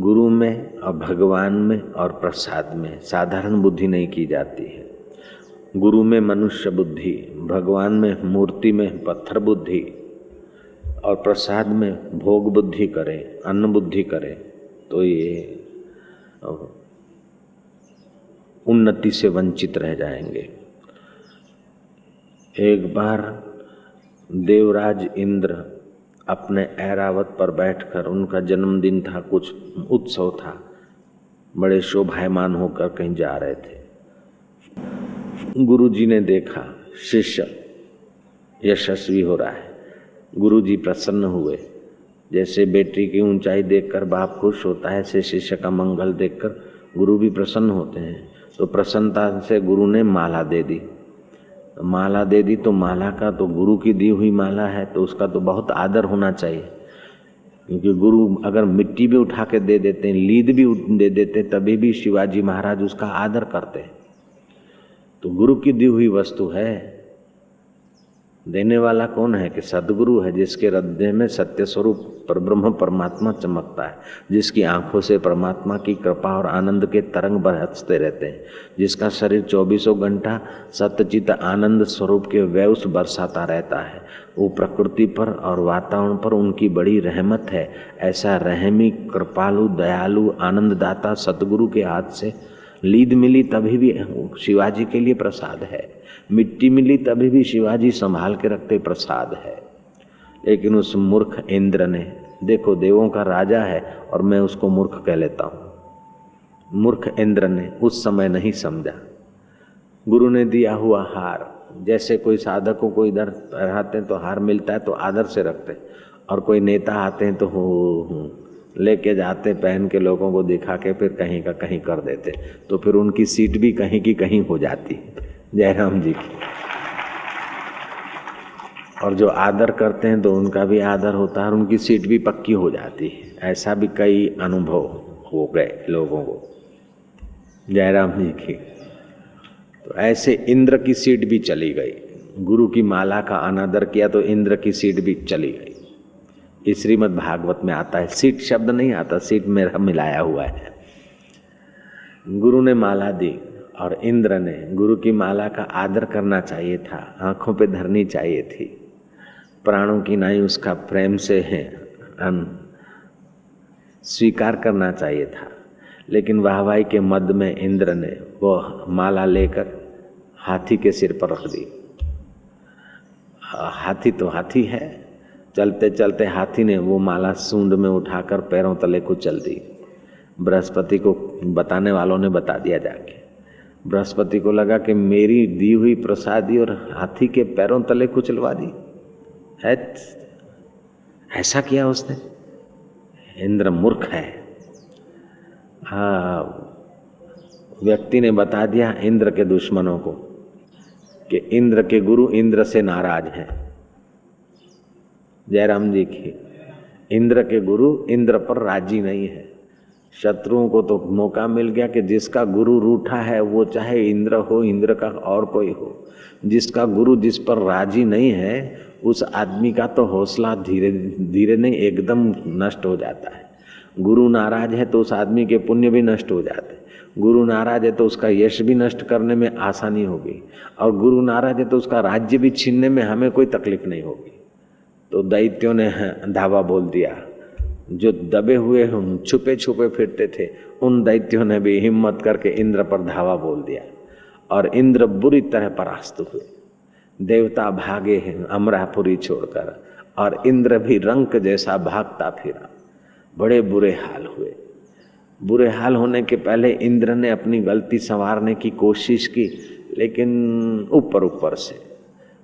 गुरु में और भगवान में और प्रसाद में साधारण बुद्धि नहीं की जाती है। गुरु में मनुष्य बुद्धि, भगवान में मूर्ति में पत्थर बुद्धि और प्रसाद में भोग बुद्धि करे, अन्न बुद्धि करे तो ये उन्नति से वंचित रह जाएंगे। एक बार देवराज इंद्र अपने ऐरावत पर बैठकर, उनका जन्मदिन था, कुछ उत्सव था, बड़े शोभायमान होकर कहीं जा रहे थे। गुरुजी ने देखा शिष्य यशस्वी हो रहा है। गुरुजी प्रसन्न हुए। जैसे बेटी की ऊंचाई देखकर बाप खुश होता है, ऐसे शिष्य का मंगल देखकर गुरु भी प्रसन्न होते हैं। तो प्रसन्नता से गुरु ने माला दे दी। माला दे दी तो माला का तो गुरु की दी हुई माला है तो उसका तो बहुत आदर होना चाहिए, क्योंकि गुरु अगर मिट्टी भी उठा के दे देते हैं, लीद भी दे देते, तभी भी शिवाजी महाराज उसका आदर करते हैं। तो गुरु की दी हुई वस्तु है। देने वाला कौन है? कि सदगुरु है, जिसके हृदय में सत्य स्वरूप परब्रह्म परमात्मा चमकता है, जिसकी आंखों से परमात्मा की कृपा और आनंद के तरंग बरसते रहते हैं, जिसका शरीर 24 घंटा सत्यचित आनंद स्वरूप के वेव्स बरसाता रहता है। वो प्रकृति पर और वातावरण पर उनकी बड़ी रहमत है। ऐसा रहमी, कृपालु, दयालु, आनंददाता सतगुरु के हाथ से लीद मिली तभी भी शिवाजी के लिए प्रसाद है, मिट्टी मिली तभी भी शिवाजी संभाल के रखते प्रसाद है। लेकिन उस मूर्ख इंद्र ने, देखो देवों का राजा है और मैं उसको मूर्ख कह लेता हूँ, मूर्ख इंद्र ने उस समय नहीं समझा। गुरु ने दिया हुआ हार, जैसे कोई साधकों को इधर पहनाते हैं तो हार मिलता है तो आदर से रखते, और कोई नेता आते हैं तो हो लेके जाते, पहन के लोगों को दिखा के फिर कहीं का कहीं कर देते, तो फिर उनकी सीट भी कहीं की कहीं हो जाती। जयराम जी की। और जो आदर करते हैं तो उनका भी आदर होता है और उनकी सीट भी पक्की हो जाती है। ऐसा भी कई अनुभव हो गए लोगों को। जयराम जी की। तो ऐसे इंद्र की सीट भी चली गई। गुरु की माला का अनादर किया तो इंद्र की सीट भी चली गई। इस श्रीमद् भागवत में आता है, सीट शब्द नहीं आता, सीट मेरा मिलाया हुआ है। गुरु ने माला दी और इंद्र ने गुरु की माला का आदर करना चाहिए था, आंखों पे धरनी चाहिए थी, प्राणों की नाई उसका प्रेम से है स्वीकार करना चाहिए था। लेकिन वाहवाही के मद में इंद्र ने वो माला लेकर हाथी के सिर पर रख दी। हाथी तो हाथी है, चलते चलते हाथी ने वो माला सूंड में उठाकर पैरों तले को चल दी। बृहस्पति को बताने वालों ने बता दिया जाके। बृहस्पति को लगा कि मेरी दी हुई प्रसादी और हाथी के पैरों तले कुचलवा दी है। ऐसा किया उसने। इंद्र मूर्ख है। व्यक्ति ने बता दिया इंद्र के दुश्मनों को कि इंद्र के गुरु इंद्र से नाराज हैं। जयराम जी की। इंद्र के गुरु इंद्र पर राजी नहीं है। शत्रुओं को तो मौका मिल गया कि जिसका गुरु रूठा है वो चाहे इंद्र हो, इंद्र का और कोई हो, जिसका गुरु जिस पर राजी नहीं है उस आदमी का तो हौसला धीरे धीरे नहीं एकदम नष्ट हो जाता है। गुरु नाराज है तो उस आदमी के पुण्य भी नष्ट हो जाते हैं। गुरु नाराज है तो उसका यश भी नष्ट करने में आसानी होगी, और गुरु नाराज है तो उसका राज्य भी छीनने में हमें कोई तकलीफ नहीं होगी। तो दैत्यों ने धावा बोल दिया। जो दबे हुए छुपे छुपे फिरते थे उन दैत्यों ने भी हिम्मत करके इंद्र पर धावा बोल दिया, और इंद्र बुरी तरह परास्त हुए। देवता भागे हैं अमरापुरी छोड़कर, और इंद्र भी रंक जैसा भागता फिरा। बड़े बुरे हाल हुए। बुरे हाल होने के पहले इंद्र ने अपनी गलती संवारने की कोशिश की, लेकिन ऊपर ऊपर से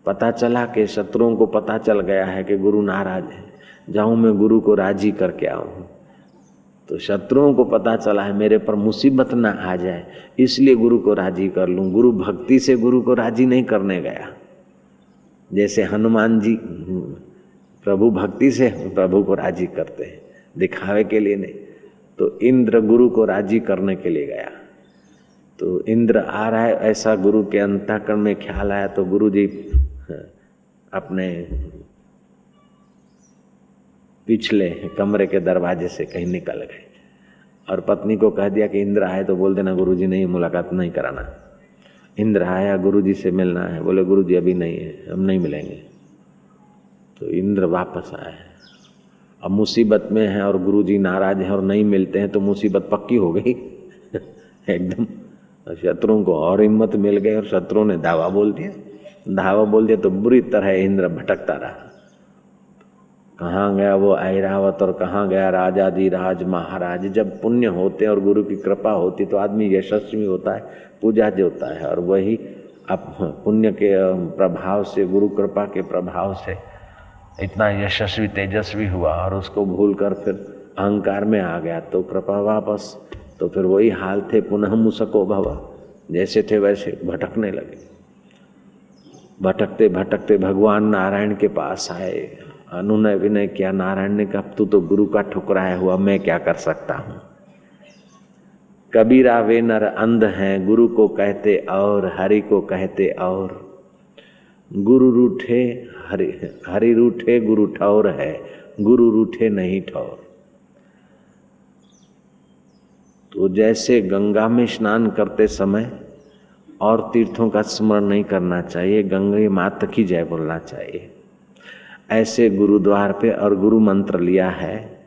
पता चला कि शत्रुओं को पता चल गया है कि गुरु नाराज है, जाऊं मैं गुरु को राजी करके आऊं। तो शत्रुओं को पता चला है मेरे पर मुसीबत ना आ जाए, इसलिए गुरु को राजी कर लूं। गुरु भक्ति से गुरु को राजी नहीं करने गया। जैसे हनुमान जी प्रभु भक्ति से प्रभु को राजी करते हैं, दिखावे के लिए नहीं। तो इंद्र गुरु को राजी करने के लिए गया। तो इंद्र आ रहा है ऐसा गुरु के अंतःकरण में ख्याल आया, तो गुरु जी अपने पिछले कमरे के दरवाजे से कहीं निकल गए। और पत्नी को कह दिया कि इंद्र आए तो बोल देना गुरुजी नहीं, मुलाकात नहीं कराना। इंद्र आया, गुरुजी से मिलना है, बोले गुरुजी अभी नहीं है, हम नहीं मिलेंगे। तो इंद्र वापस आए। अब मुसीबत में है और गुरुजी नाराज हैं और नहीं मिलते हैं तो मुसीबत पक्की हो गई एकदम। शत्रुओं को और हिम्मत मिल गई और शत्रुओं ने धावा बोल दिया तो बुरी तरह इंद्र भटकता रहा। कहाँ गया वो ऐरावत और कहाँ गया राजाधिराज महाराज। जब पुण्य होते और गुरु की कृपा होती तो आदमी यशस्वी होता है, पूजा होता है, और वही अब पुण्य के प्रभाव से, गुरु कृपा के प्रभाव से इतना यशस्वी तेजस्वी हुआ और उसको भूलकर फिर अहंकार में आ गया तो कृपा वापस। तो फिर वही हाल थे, पुनः मुसको भव, जैसे थे वैसे भटकने लगे। भटकते भटकते भगवान नारायण के पास आए, अनुनय विनय किया। नारायण ने कहा तू तो गुरु का ठुकराया हुआ, मैं क्या कर सकता हूँ। कबीरा वे नर अंध हैं, गुरु को कहते और हरि को कहते और। गुरु रूठे हरि रूठे, गुरु ठौर है, गुरु रूठे नहीं ठौर। तो जैसे गंगा में स्नान करते समय और तीर्थों का स्मरण नहीं करना चाहिए, गंगा माता की जय बोलना चाहिए, ऐसे गुरुद्वार पे और गुरु मंत्र लिया है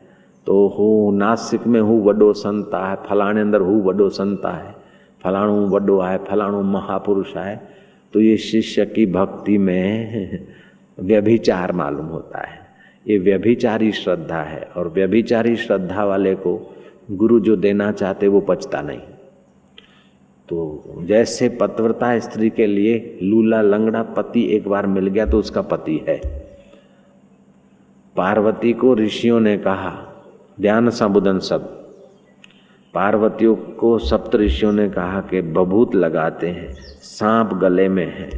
तो हूँ नासिक में हूँ वडो संता है, फलाणे अंदर हूँ वडो संता है, फलाणु वडो है, फलाणु महापुरुष है। तो ये शिष्य की भक्ति में व्यभिचार मालूम होता है। ये व्यभिचारी श्रद्धा है और व्यभिचारी श्रद्धा वाले को गुरु जो देना चाहते वो पचता नहीं। तो जैसे पतिव्रता स्त्री के लिए लूला लंगड़ा पति एक बार मिल गया तो उसका पति है। पार्वती को ऋषियों ने कहा, ध्यान संबुदन सब, पार्वतियों को सप्त ऋषियों ने कहा कि बभूत लगाते हैं, सांप गले में है,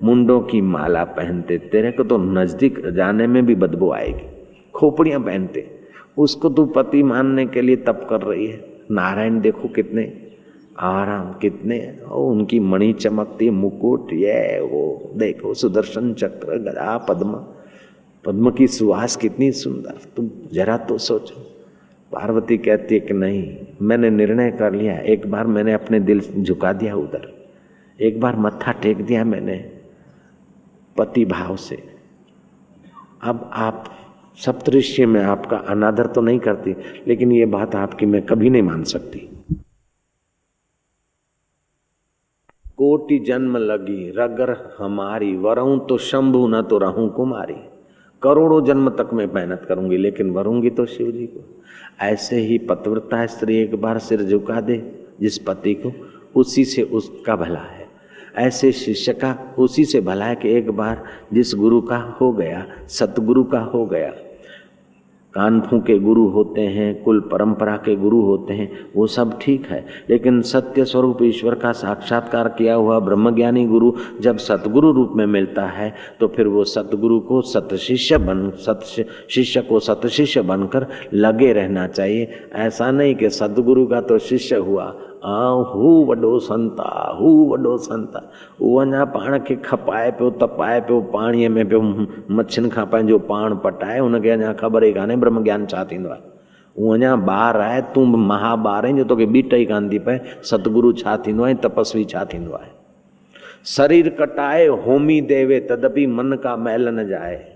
मुंडों की माला पहनते, तेरे को तो नजदीक जाने में भी बदबू आएगी, खोपड़ियां पहनते, उसको तू पति मानने के लिए तप कर रही है। नारायण देखो कितने आराम, कितने उनकी मणि चमकती, मुकुट, ये वो देखो सुदर्शन चक्र, गदा, पद्म, पद्म की सुवास कितनी सुंदर, तुम जरा तो सोचो। पार्वती कहती है कि नहीं, मैंने निर्णय कर लिया, एक बार मैंने अपने दिल झुका दिया उधर, एक बार मत्था टेक दिया मैंने पति भाव से। अब आप सप्तऋषि में आपका अनादर तो नहीं करती, लेकिन ये बात आपकी मैं कभी नहीं मान सकती। कोटि जन्म लगी रगर हमारी, वरूं तो शंभु न तो रहूं कुमारी। करोड़ों जन्म तक मैं मेहनत करूंगी लेकिन वरूंगी तो शिव जी को। ऐसे ही पतिव्रता स्त्री एक बार सिर झुका दे जिस पति को, उसी से उसका भला है। ऐसे शिष्य का उसी से भला है कि एक बार जिस गुरु का हो गया, सतगुरु का हो गया। कानफू के गुरु होते हैं, कुल परंपरा के गुरु होते हैं, वो सब ठीक है, लेकिन सत्य स्वरूप ईश्वर का साक्षात्कार किया हुआ ब्रह्मज्ञानी गुरु जब सतगुरु रूप में मिलता है तो फिर वो सतगुरु को शिष्य को सतशिष्य बनकर लगे रहना चाहिए। ऐसा नहीं कि सतगुरु का तो शिष्य हुआ, हू वॾो संता, हू वॾो संता, उहो अञा पाण खे खपाए पियो, तपाए पियो, पाणीअ में पियो मच्छियुनि खां पंहिंजो पाण पटाए, हुनखे अञा ख़बर ई कान्हे ब्रह्म ज्ञान छा थींदो आहे। उहो अञा ॿार आहे, तूं महाॿार आहीं जो तोखे बीट ई कान थी पए सतगुरु छा थींदो आहे, तपस्वी छा थींदो आहे। शरीर कटाए होमी देवे तदपि मन का मैल न जाए।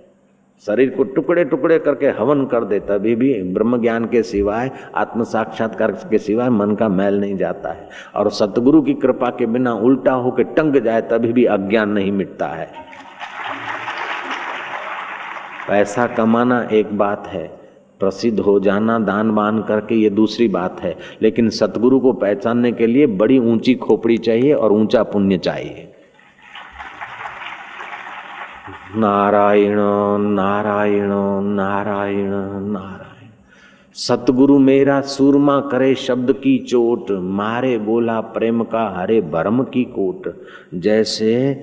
शरीर को टुकड़े टुकड़े करके हवन कर दे तभी भी ब्रह्म ज्ञान के सिवाय, आत्म साक्षात्कार के सिवाय मन का मैल नहीं जाता है। और सतगुरु की कृपा के बिना उल्टा होकर टंग जाए तभी भी अज्ञान नहीं मिटता है। पैसा कमाना एक बात है, प्रसिद्ध हो जाना दान बान करके ये दूसरी बात है, लेकिन सतगुरु को पहचानने के लिए बड़ी ऊंची खोपड़ी चाहिए और ऊंचा पुण्य चाहिए। नारायण नारायण नारायण नारायण। सतगुरु मेरा सूरमा करे शब्द की चोट, मारे गोला प्रेम का हरे भरम की कोट। जैसे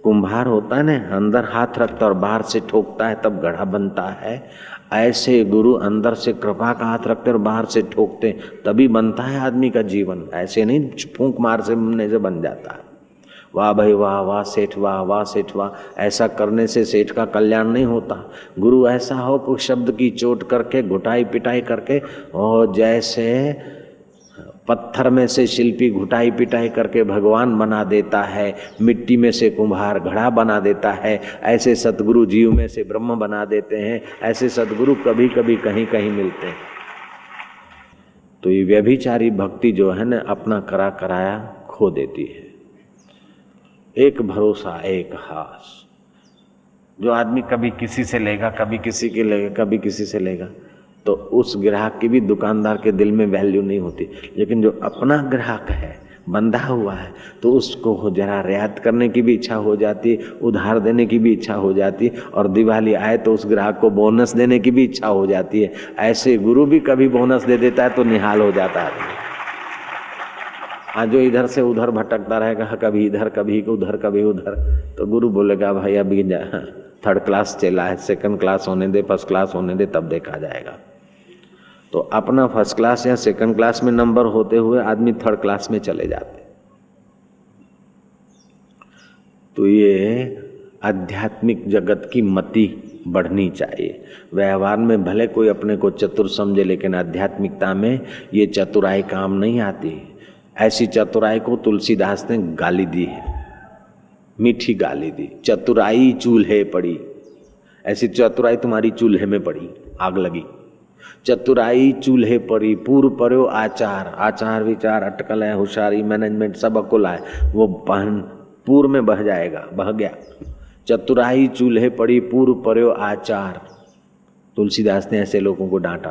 कुम्हार होता है ना, अंदर हाथ रखता और बाहर से ठोकता है तब घड़ा बनता है, ऐसे गुरु अंदर से कृपा का हाथ रखते और बाहर से ठोकते तभी बनता है आदमी का जीवन। ऐसे नहीं फूंक मार से बनने से बन जाता है। वाह भाई वाह, वाह सेठ वाह, वाह सेठ वाह, ऐसा करने से सेठ का कल्याण नहीं होता। गुरु ऐसा हो कि शब्द की चोट करके, घुटाई पिटाई करके, और जैसे पत्थर में से शिल्पी घुटाई पिटाई करके भगवान बना देता है, मिट्टी में से कुम्हार घड़ा बना देता है, ऐसे सतगुरु जीव में से ब्रह्म बना देते हैं। ऐसे सतगुरु कभी कभी कहीं कहीं मिलते हैं। तो ये व्यभिचारी भक्ति जो है ना, अपना करा कराया खो देती है। एक भरोसा एक हास। जो आदमी कभी किसी से लेगा, कभी किसी के लेगा, कभी किसी से लेगा, तो उस ग्राहक की भी दुकानदार के दिल में वैल्यू नहीं होती। लेकिन जो अपना ग्राहक है, बंधा हुआ है, तो उसको जरा रियायत करने की भी इच्छा हो जाती है, उधार देने की भी इच्छा हो जाती है, और दिवाली आए तो उस ग्राहक को बोनस देने की भी इच्छा हो जाती है। ऐसे गुरु भी कभी बोनस दे देता है तो निहाल हो जाता है। आज जो इधर से उधर भटकता रहेगा, कभी इधर कभी उधर कभी उधर, तो गुरु बोलेगा भाई अभी थर्ड क्लास चला है, सेकंड क्लास होने दे, फर्स्ट क्लास होने दे, तब देखा जाएगा। तो अपना फर्स्ट क्लास या सेकंड क्लास में नंबर होते हुए आदमी थर्ड क्लास में चले जाते। तो ये आध्यात्मिक जगत की मति बढ़नी चाहिए। व्यवहार में भले कोई अपने को चतुर समझे, लेकिन आध्यात्मिकता में ये चतुराई काम नहीं आती। ऐसी चतुराई को तुलसीदास ने गाली दी है, मीठी गाली दी। चतुराई चूल्हे पड़ी, ऐसी चतुराई तुम्हारी चूल्हे में पड़ी, आग लगी। चतुराई चूल्हे पड़ी, पूर्व पर्यो आचार, आचार विचार अटकल है, होशियारी मैनेजमेंट सब अकुल है, वो पूर्व में बह जाएगा, बह गया। चतुराई चूल्हे पड़ी, पूर्व पर्यो आचार। तुलसीदास ने ऐसे लोगों को डांटा।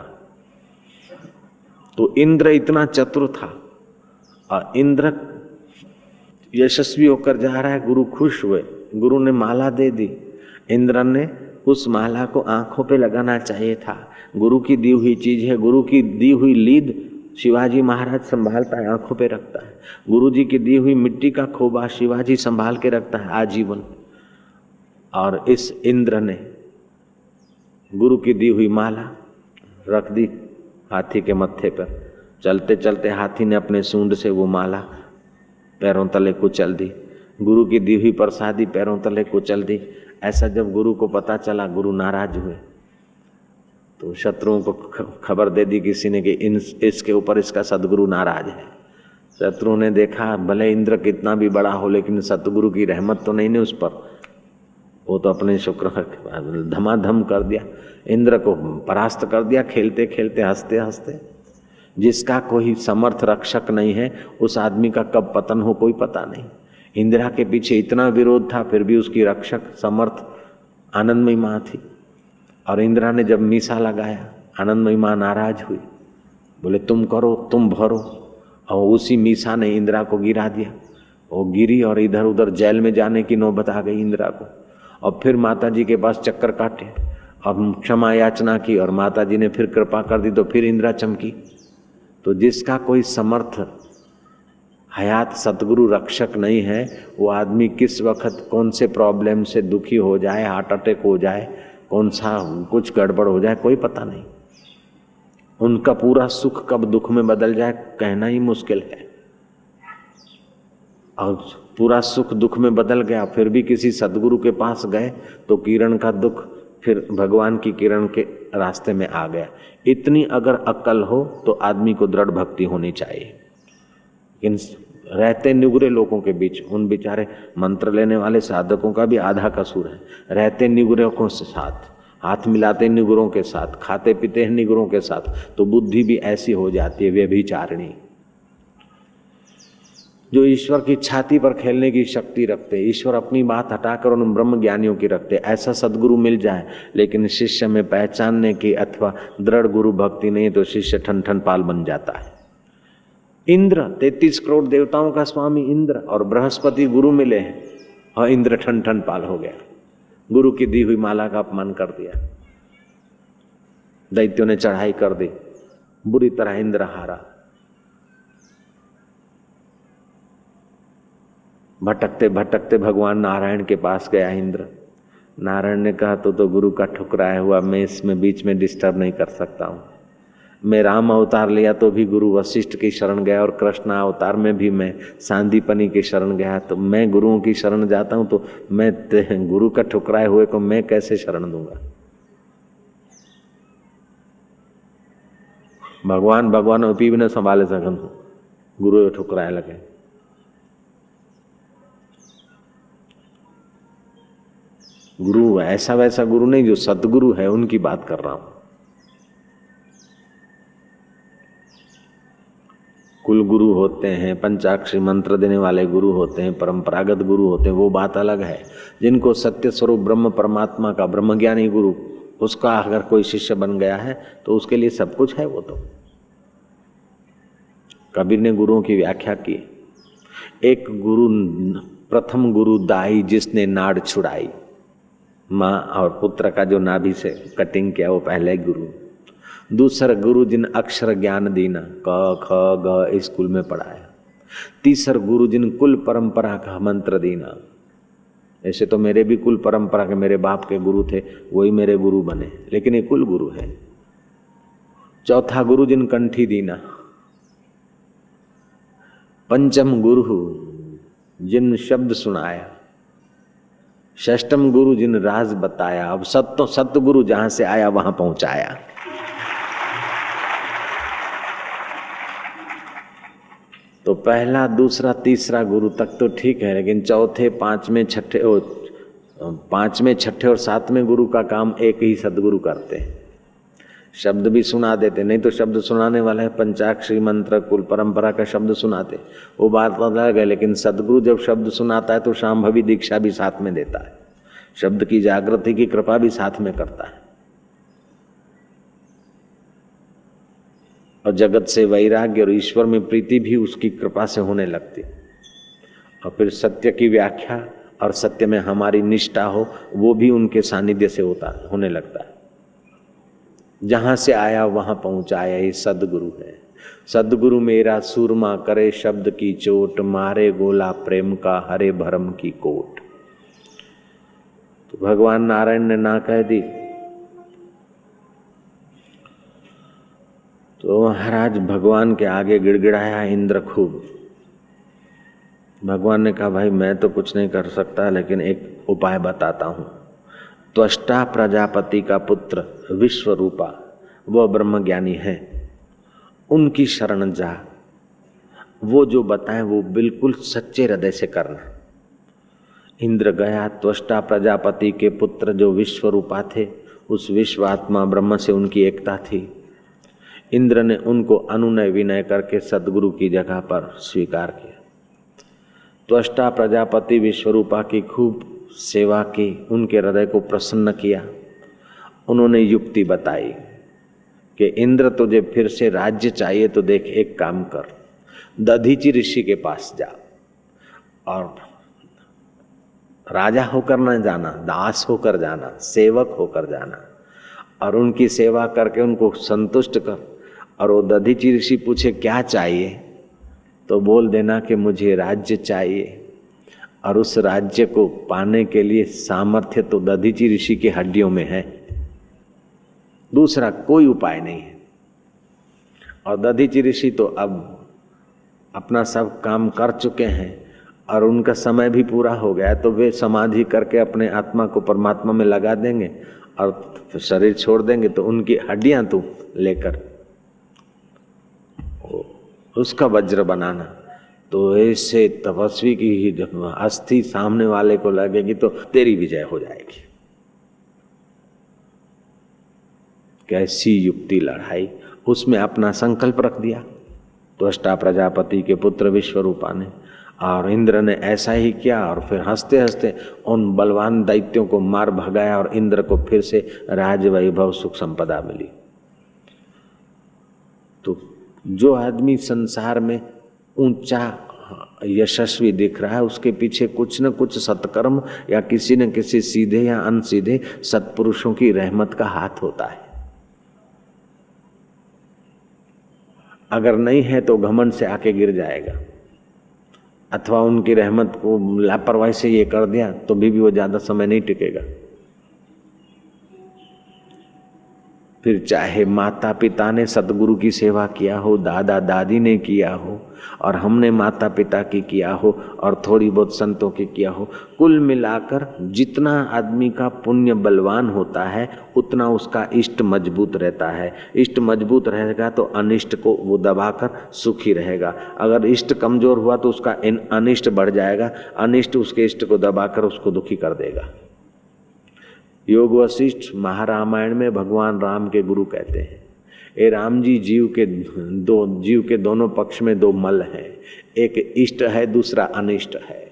तो इंद्र इतना चतुर था, और इंद्र यशस्वी होकर जा रहा है। गुरु खुश हुए, गुरु ने माला दे दी। इंद्र ने उस माला को आंखों पे लगाना चाहिए था। गुरु की दी हुई चीज है, गुरु की दी हुई लीद शिवाजी महाराज संभालता है, आंखों पे रखता है। गुरु जी की दी हुई मिट्टी का खोबा शिवाजी संभाल के रखता है आजीवन। और इस इंद्र ने गुरु की दी हुई माला रख दी हाथी के मत्थे पर। चलते चलते हाथी ने अपने सूंड से वो माला पैरों तले कुचल दी। गुरु की दी हुई प्रसादी पैरों तले कुचल दी। ऐसा जब गुरु को पता चला, गुरु नाराज हुए, तो शत्रुओं को खबर दे दी किसी ने कि इसके ऊपर इसका सदगुरु नाराज है। शत्रुओं ने देखा भले इंद्र कितना भी बड़ा हो, लेकिन सतगुरु की रहमत तो नहीं ने उस पर। वो तो अपने शुक्र धमाधम कर दिया, इंद्र को परास्त कर दिया, खेलते खेलते हंसते हंसते। जिसका कोई समर्थ रक्षक नहीं है, उस आदमी का कब पतन हो कोई पता नहीं। इंदिरा के पीछे इतना विरोध था, फिर भी उसकी रक्षक समर्थ आनंदमयी माँ थी। और इंदिरा ने जब मीसा लगाया, आनंदमयी माँ नाराज हुई, बोले तुम करो, तुम भरो। और उसी मीसा ने इंदिरा को गिरा दिया। वो गिरी और इधर उधर जेल में जाने की नौबत आ गई इंदिरा को। और फिर माता जी के पास चक्कर काटे और क्षमा याचना की, और माता जी ने फिर कृपा कर दी, तो फिर इंदिरा चमकी। तो जिसका कोई समर्थ हयात सतगुरु रक्षक नहीं है, वो आदमी किस वक्त कौन से प्रॉब्लम से दुखी हो जाए, हार्ट अटैक हो जाए, कौन सा कुछ गड़बड़ हो जाए, कोई पता नहीं। उनका पूरा सुख कब दुख में बदल जाए कहना ही मुश्किल है। और पूरा सुख दुख में बदल गया, फिर भी किसी सदगुरु के पास गए तो किरण का दुख फिर भगवान की किरण के रास्ते में आ गया। इतनी अगर अक्ल हो तो आदमी को दृढ़ भक्ति होनी चाहिए। लेकिन रहते निगुरे लोगों के बीच, उन बेचारे मंत्र लेने वाले साधकों का भी आधा कसूर है। रहते निगुरों के साथ, हाथ मिलाते निगुरों के साथ, खाते पीते हैं निगुरों के साथ, तो बुद्धि भी ऐसी हो जाती है व्यभिचारिणी। जो ईश्वर की छाती पर खेलने की शक्ति रखते, ईश्वर अपनी बात हटाकर उन ब्रह्म ज्ञानियों की रखते, ऐसा सदगुरु मिल जाए, लेकिन शिष्य में पहचानने की अथवा दृढ़ गुरु भक्ति नहीं, तो शिष्य ठन ठन पाल बन जाता है। इंद्र 33 करोड़ देवताओं का स्वामी इंद्र, और बृहस्पति गुरु मिले हैं, और इंद्र ठन ठन पाल हो गया। गुरु की दी हुई माला का अपमान कर दिया, दैत्यों ने चढ़ाई कर दी, बुरी तरह इंद्र हारा। भटकते भटकते भगवान नारायण के पास गया इंद्र। नारायण ने कहा तो गुरु का ठुकराया हुआ, मैं इसमें बीच में डिस्टर्ब नहीं कर सकता हूँ। मैं राम अवतार लिया तो भी गुरु वशिष्ठ की शरण गया, और कृष्ण अवतार में भी मैं सांदीपनी की शरण गया। तो मैं गुरुओं की शरण जाता हूँ, तो मैं गुरु का ठुकराए हुए को मैं कैसे शरण दूंगा। भगवान भगवान उपी भी न संभाले सकन। गुरु ठुकराए लगे। गुरु ऐसा वैसा गुरु नहीं, जो सतगुरु है उनकी बात कर रहा हूं। कुल गुरु होते हैं, पंचाक्षरी मंत्र देने वाले गुरु होते हैं, परंपरागत गुरु होते हैं, वो बात अलग है। जिनको सत्य स्वरूप ब्रह्म परमात्मा का ब्रह्मज्ञानी गुरु, उसका अगर कोई शिष्य बन गया है तो उसके लिए सब कुछ है। वो तो कबीर ने गुरुओं की व्याख्या की। एक गुरु, प्रथम गुरु दाई जिसने नाड़ छुड़ाई, माँ और पुत्र का जो नाभि से कटिंग किया वो पहले गुरु। दूसरा गुरु जिन अक्षर ज्ञान दीना, क ख ग स्कूल में पढ़ाया। तीसरा गुरु जिन कुल परंपरा का मंत्र दीना। ऐसे तो मेरे भी कुल परंपरा के मेरे बाप के गुरु थे, वही मेरे गुरु बने, लेकिन ये कुल गुरु है। चौथा गुरु जिन कंठी दीना। पंचम गुरु जिन शब्द सुनाया। षष्टम गुरु जिन राज बताया। अब सतगुरु जहां से आया वहां पहुंचाया। तो पहला, दूसरा, तीसरा गुरु तक तो ठीक है, लेकिन चौथे, पांचवें, छठे और सातवें गुरु का काम एक ही सदगुरु करते हैं। शब्द भी सुना देते, नहीं तो शब्द सुनाने वाला है पंचाक्षरी मंत्र कुल परंपरा का शब्द सुनाते, वो बात अलग है। लेकिन सदगुरु जब शब्द सुनाता है तो शांभवी दीक्षा भी साथ में देता है, शब्द की जागृति की कृपा भी साथ में करता है। और जगत से वैराग्य और ईश्वर में प्रीति भी उसकी कृपा से होने लगती। और फिर सत्य की व्याख्या और सत्य में हमारी निष्ठा हो, वो भी उनके सानिध्य से होने लगता है। जहां से आया वहां पहुंचाया, ये सदगुरु है। सदगुरु मेरा सूरमा करे शब्द की चोट, मारे गोला प्रेम का हरे भरम की कोट। तो भगवान नारायण ने ना कह दी तो महाराज भगवान के आगे गिड़गिड़ाया इंद्र खूब। भगवान ने कहा भाई मैं तो कुछ नहीं कर सकता, लेकिन एक उपाय बताता हूं। त्वष्टा प्रजापति का पुत्र विश्वरूपा, वह ब्रह्मज्ञानी है, उनकी शरण जा। वो जो बताए वो बिल्कुल सच्चे हृदय से करना। इंद्र गया, त्वष्टा प्रजापति के पुत्र जो विश्वरूपा थे, उस विश्वात्मा ब्रह्म से उनकी एकता थी। इंद्र ने उनको अनुनय विनय करके सदगुरु की जगह पर स्वीकार किया। त्वष्टा प्रजापति विश्वरूपा की खूब सेवा की, उनके हृदय को प्रसन्न किया। उन्होंने युक्ति बताई कि इंद्र तुझे फिर से राज्य चाहिए तो देख एक काम कर, दधीचि ऋषि के पास जा और राजा होकर न जाना, दास होकर जाना, सेवक होकर जाना, और उनकी सेवा करके उनको संतुष्ट कर। और वो दधीचि ऋषि पूछे क्या चाहिए तो बोल देना कि मुझे राज्य चाहिए, और उस राज्य को पाने के लिए सामर्थ्य तो दधीचि ऋषि की हड्डियों में है, दूसरा कोई उपाय नहीं है। और दधीचि ऋषि तो अब अपना सब काम कर चुके हैं और उनका समय भी पूरा हो गया, तो वे समाधि करके अपने आत्मा को परमात्मा में लगा देंगे और शरीर छोड़ देंगे। तो उनकी हड्डियां तू लेकर उसका वज्र बनाना। तो ऐसे तपस्वी की ही जब अस्थि सामने वाले को लगेगी तो तेरी विजय हो जाएगी। कैसी युक्ति लड़ाई, उसमें अपना संकल्प रख दिया त्वष्टा प्रजापति के पुत्र विश्वरूपा ने। और इंद्र ने ऐसा ही किया और फिर हंसते हंसते उन बलवान दैत्यों को मार भगाया और इंद्र को फिर से राज वैभव सुख संपदा मिली। तो जो आदमी संसार में ऊंचा यशस्वी दिख रहा है, उसके पीछे कुछ न कुछ सत्कर्म या किसी न किसी सीधे या अनसीधे सत्पुरुषों की रहमत का हाथ होता है। अगर नहीं है तो घमंड से आके गिर जाएगा, अथवा उनकी रहमत को लापरवाही से ये कर दिया तो भी वो ज्यादा समय नहीं टिकेगा। फिर चाहे माता पिता ने सतगुरु की सेवा किया हो, दादा दादी ने किया हो, और हमने माता पिता की किया हो और थोड़ी बहुत संतों की किया हो, कुल मिलाकर जितना आदमी का पुण्य बलवान होता है उतना उसका इष्ट मजबूत रहता है। इष्ट मजबूत रहेगा तो अनिष्ट को वो दबाकर सुखी रहेगा। अगर इष्ट कमजोर हुआ तो उसका अनिष्ट बढ़ जाएगा, अनिष्ट उसके इष्ट को दबाकर उसको दुखी कर देगा। योग वशिष्ठ महारामायण में भगवान राम के गुरु कहते हैं, ए राम जी, जीव के दोनों पक्ष में दो मल हैं, एक इष्ट है दूसरा अनिष्ट है।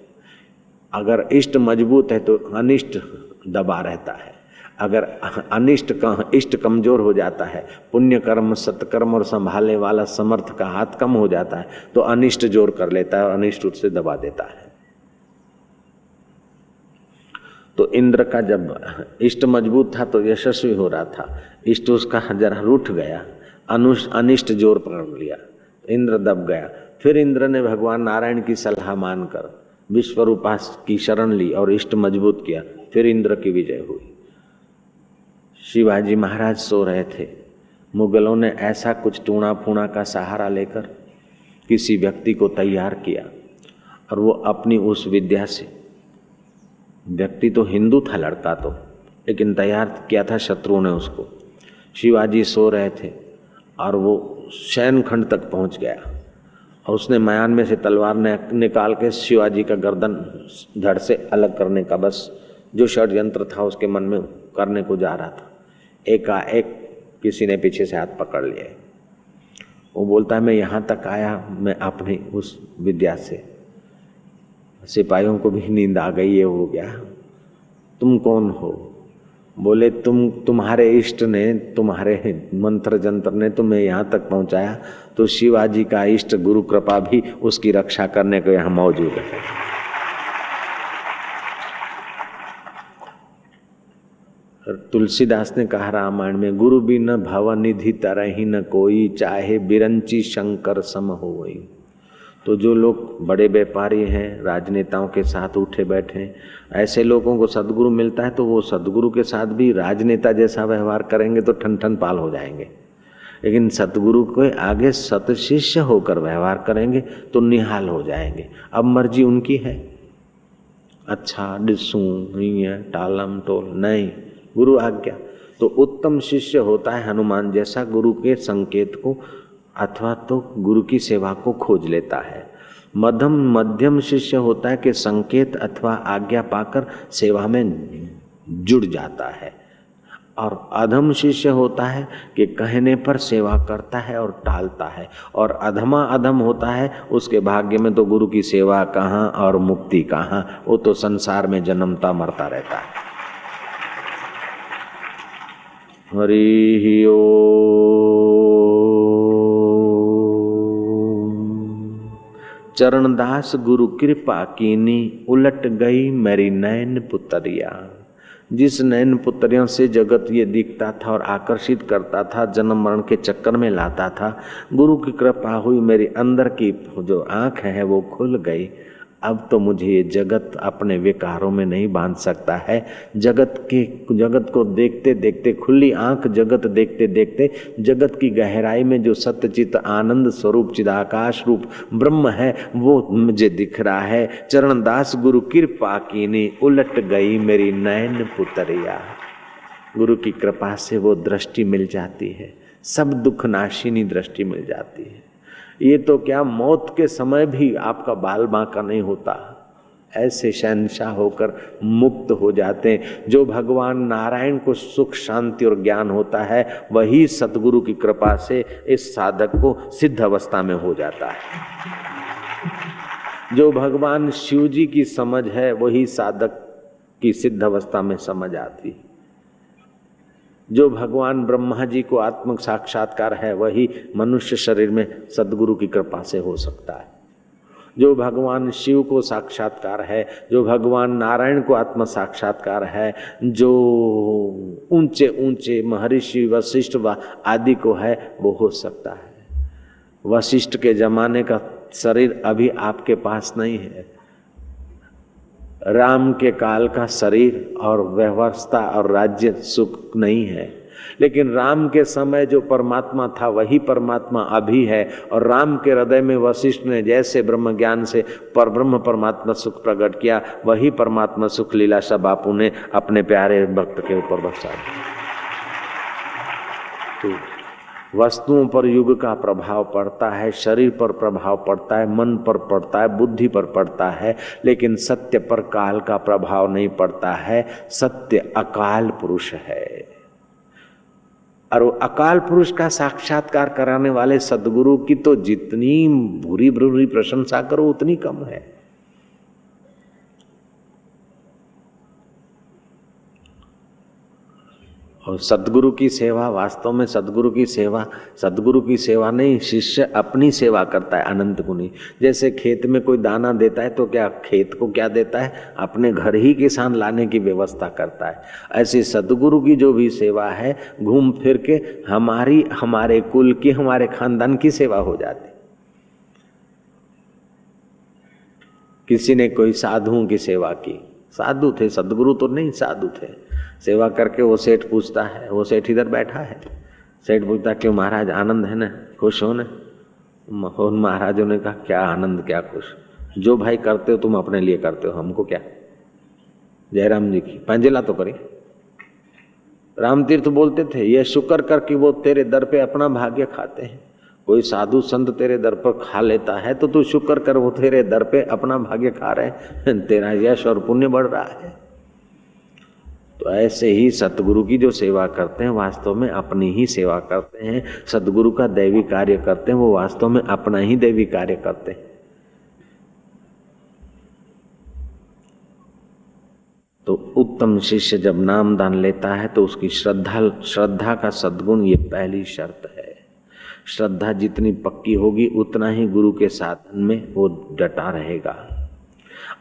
अगर इष्ट मजबूत है तो अनिष्ट दबा रहता है, अगर इष्ट कमजोर हो जाता है, पुण्य कर्म सत्कर्म और संभालने वाला समर्थ का हाथ कम हो जाता है तो अनिष्ट जोर कर लेता है और अनिष्ट उससे दबा देता है। तो इंद्र का जब इष्ट मजबूत था तो यशस्वी हो रहा था, इष्ट उसका जरा रूठ गया, अनिष्ट जोर पकड़ लिया, इंद्र दब गया। फिर इंद्र ने भगवान नारायण की सलाह मानकर विश्वरूपा की शरण ली और इष्ट मजबूत किया, फिर इंद्र की विजय हुई। शिवाजी महाराज सो रहे थे, मुगलों ने ऐसा कुछ टूणा फूणा का सहारा लेकर किसी व्यक्ति को तैयार किया और वो अपनी उस विद्या से, व्यक्ति तो हिंदू था लड़का तो, लेकिन तैयार किया था शत्रुओं ने उसको। शिवाजी सो रहे थे और वो शयन खंड तक पहुंच गया और उसने मयान में से तलवार निकाल के शिवाजी का गर्दन धड़ से अलग करने का बस जो षड्यंत्र था उसके मन में करने को जा रहा था। एकाएक किसी ने पीछे से हाथ पकड़ लिया। वो बोलता है, मैं यहाँ तक आया, मैं अपनी उस विद्या से, सिपाहियों को भी नींद आ गई, ये हो गया। तुम कौन हो? बोले, तुम्हारे इष्ट ने, तुम्हारे मंत्र जंत्र ने तुम्हें यहाँ तक पहुँचाया, तो शिवाजी का इष्ट गुरु कृपा भी उसकी रक्षा करने को यहाँ मौजूद है। तुलसीदास ने कहा रामायण में, गुरु बिन भवनिधि तरहि न कोई, चाहे बिरंची शंकर सम होई। तो जो लोग बड़े व्यापारी हैं, राजनेताओं के साथ उठे बैठे हैं, ऐसे लोगों को सदगुरु मिलता है तो वो सदगुरु के साथ भी राजनेता जैसा व्यवहार करेंगे तो ठन ठन पाल हो जाएंगे, लेकिन सतगुरु के आगे सत शिष्य होकर व्यवहार करेंगे तो निहाल हो जाएंगे। अब मर्जी उनकी है, अच्छा डिसू नहीं है, टालम टोल नहीं, गुरु आज्ञा। तो उत्तम शिष्य होता है हनुमान जैसा, गुरु के संकेत को अथवा तो गुरु की सेवा को खोज लेता है। मध्यम शिष्य होता है कि संकेत अथवा आज्ञा पाकर सेवा में जुड़ जाता है, और अधम शिष्य होता है कि कहने पर सेवा करता है और टालता है, और अधमा अधम होता है, उसके भाग्य में तो गुरु की सेवा कहाँ और मुक्ति कहाँ, वो तो संसार में जन्मता मरता रहता है। हरि ओम। चरणदास गुरु कृपा कीनी, उलट गई मेरी नैन पुतरिया। जिस नैन पुतरियों से जगत ये दिखता था और आकर्षित करता था, जन्म मरण के चक्कर में लाता था, गुरु की कृपा हुई, मेरी अंदर की जो आंख है वो खुल गई। अब तो मुझे ये जगत अपने विकारों में नहीं बांध सकता है। जगत को देखते देखते, खुली आंख जगत देखते देखते, जगत की गहराई में जो सत्यचित आनंद स्वरूप चिदाकाश रूप ब्रह्म है वो मुझे दिख रहा है। चरणदास गुरु कृपा कीनी, उलट गई मेरी नैन पुतरिया। गुरु की कृपा से वो दृष्टि मिल जाती है, सब दुख नाशिनी दृष्टि मिल जाती है। ये तो क्या, मौत के समय भी आपका बाल बांका नहीं होता, ऐसे शहंशाह होकर मुक्त हो जाते हैं। जो भगवान नारायण को सुख शांति और ज्ञान होता है, वही सतगुरु की कृपा से इस साधक को सिद्ध अवस्था में हो जाता है। जो भगवान शिव जी की समझ है, वही साधक की सिद्ध अवस्था में समझ आती है। जो भगवान ब्रह्मा जी को आत्म साक्षात्कार है, वही मनुष्य शरीर में सद्गुरु की कृपा से हो सकता है। जो भगवान शिव को साक्षात्कार है, जो भगवान नारायण को आत्म साक्षात्कार है, जो ऊंचे ऊंचे महर्षि वशिष्ठ आदि को है, वो हो सकता है। वशिष्ठ के जमाने का शरीर अभी आपके पास नहीं है। राम के काल का शरीर और व्यवस्था और राज्य सुख नहीं है। लेकिन राम के समय जो परमात्मा था वही परमात्मा अभी है। और राम के हृदय में वशिष्ठ ने जैसे ब्रह्म ज्ञान से परब्रह्म परमात्मा सुख प्रकट किया, वही परमात्मा सुख लीलाशाह बापू ने अपने प्यारे भक्त के ऊपर बरसा दिया। तो वस्तुओं पर युग का प्रभाव पड़ता है, शरीर पर प्रभाव पड़ता है, मन पर पड़ता है, बुद्धि पर पड़ता है, लेकिन सत्य पर काल का प्रभाव नहीं पड़ता है। सत्य अकाल पुरुष है और अकाल पुरुष का साक्षात्कार कराने वाले सद्गुरु की तो जितनी भूरी भूरी प्रशंसा करो उतनी कम है। और सद्गुरु की सेवा, वास्तव में सद्गुरु की सेवा नहीं, शिष्य अपनी सेवा करता है अनंत गुनी। जैसे खेत में कोई दाना देता है तो क्या खेत को क्या देता है, अपने घर ही किसान लाने की व्यवस्था करता है। ऐसे सद्गुरु की जो भी सेवा है घूम फिर के हमारे कुल की, हमारे खानदान की सेवा हो जाती। किसी ने कोई साधुओं की सेवा की, साधु थे, सद्गुरु तो नहीं, साधु थे। सेवा करके वो सेठ पूछता है, वो सेठ इधर बैठा है, सेठ पूछता क्यों महाराज, आनंद है ना, खुश हो ना? महाराजों ने कहा क्या आनंद क्या खुश, जो भाई करते हो तुम अपने लिए करते हो, हमको क्या। जयराम जी की पंजेला तो करी। रामतीर्थ बोलते थे ये शुक्र कर कि वो तेरे दर पे अपना भाग्य खाते हैं। कोई साधु संत तेरे दर पर खा लेता है तो तू शुक्र कर, वो तेरे दर पे अपना भाग्य खा रहे हैं, तेरा यश और पुण्य बढ़ रहा है। तो ऐसे ही सतगुरु की जो सेवा करते हैं वास्तव में अपनी ही सेवा करते हैं। सतगुरु का दैवी कार्य करते हैं वो वास्तव में अपना ही दैवी कार्य करते हैं। तो उत्तम शिष्य जब नाम दान लेता है तो उसकी श्रद्धा का सद्गुण ये पहली शर्त है। श्रद्धा जितनी पक्की होगी उतना ही गुरु के साधन में वो डटा रहेगा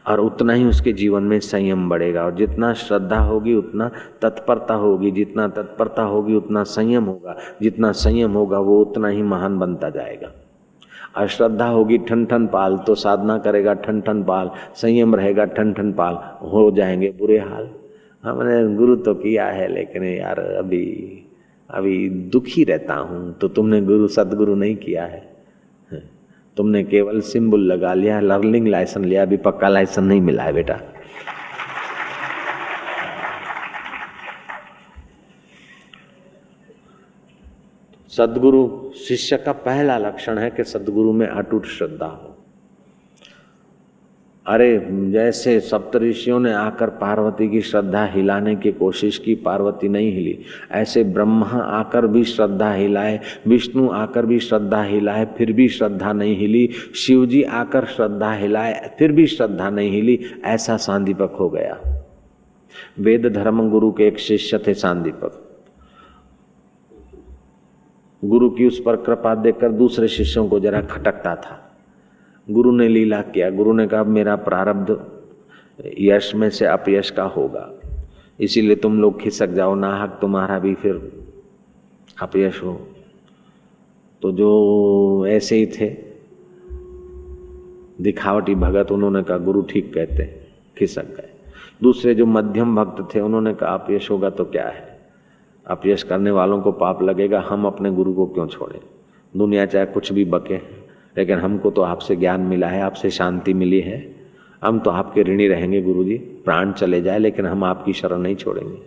और उतना ही उसके जीवन में संयम बढ़ेगा। और जितना श्रद्धा होगी उतना तत्परता होगी, जितना तत्परता होगी उतना संयम होगा, जितना संयम होगा वो उतना ही महान बनता जाएगा। और श्रद्धा होगी ठन ठन पाल तो साधना करेगा ठन ठन पाल, संयम रहेगा ठन ठन पाल, हो जाएंगे बुरे हाल। हमने गुरु तो किया है लेकिन यार अभी दुखी रहता हूँ। तो तुमने सदगुरु नहीं किया है, तुमने केवल सिंबल लगा लिया, लर्निंग लाइसेंस लिया, अभी पक्का लाइसेंस नहीं मिला है बेटा। सद्गुरु शिष्य का पहला लक्षण है कि सद्गुरु में अटूट श्रद्धा हो। अरे जैसे सप्तऋषियों ने आकर पार्वती की श्रद्धा हिलाने की कोशिश की, पार्वती नहीं हिली, ऐसे ब्रह्मा आकर भी श्रद्धा हिलाए, विष्णु आकर भी श्रद्धा हिलाए, फिर भी श्रद्धा नहीं हिली, शिव जी आकर श्रद्धा हिलाए, फिर भी श्रद्धा नहीं हिली। ऐसा सांदीपक हो गया। वेद धर्म गुरु के एक शिष्य थे सांदीपक। गुरु की उस पर कृपा देखकर दूसरे शिष्यों को जरा खटकता था। गुरु ने लीला किया, गुरु ने कहा मेरा प्रारब्ध यश में से अपयश का होगा, इसीलिए तुम लोग खिसक जाओ, नाहक तुम्हारा भी फिर अपयश हो। तो जो ऐसे ही थे दिखावटी भगत, उन्होंने कहा गुरु ठीक कहते, खिसक गए। दूसरे जो मध्यम भक्त थे उन्होंने कहा अपयश होगा तो क्या है, अपयश करने वालों को पाप लगेगा, हम अपने गुरु को क्यों छोड़ें। दुनिया चाहे कुछ भी बके, लेकिन हमको तो आपसे ज्ञान मिला है, आपसे शांति मिली है, हम तो आपके ऋणी रहेंगे गुरु जी, प्राण चले जाए लेकिन हम आपकी शरण नहीं छोड़ेंगे।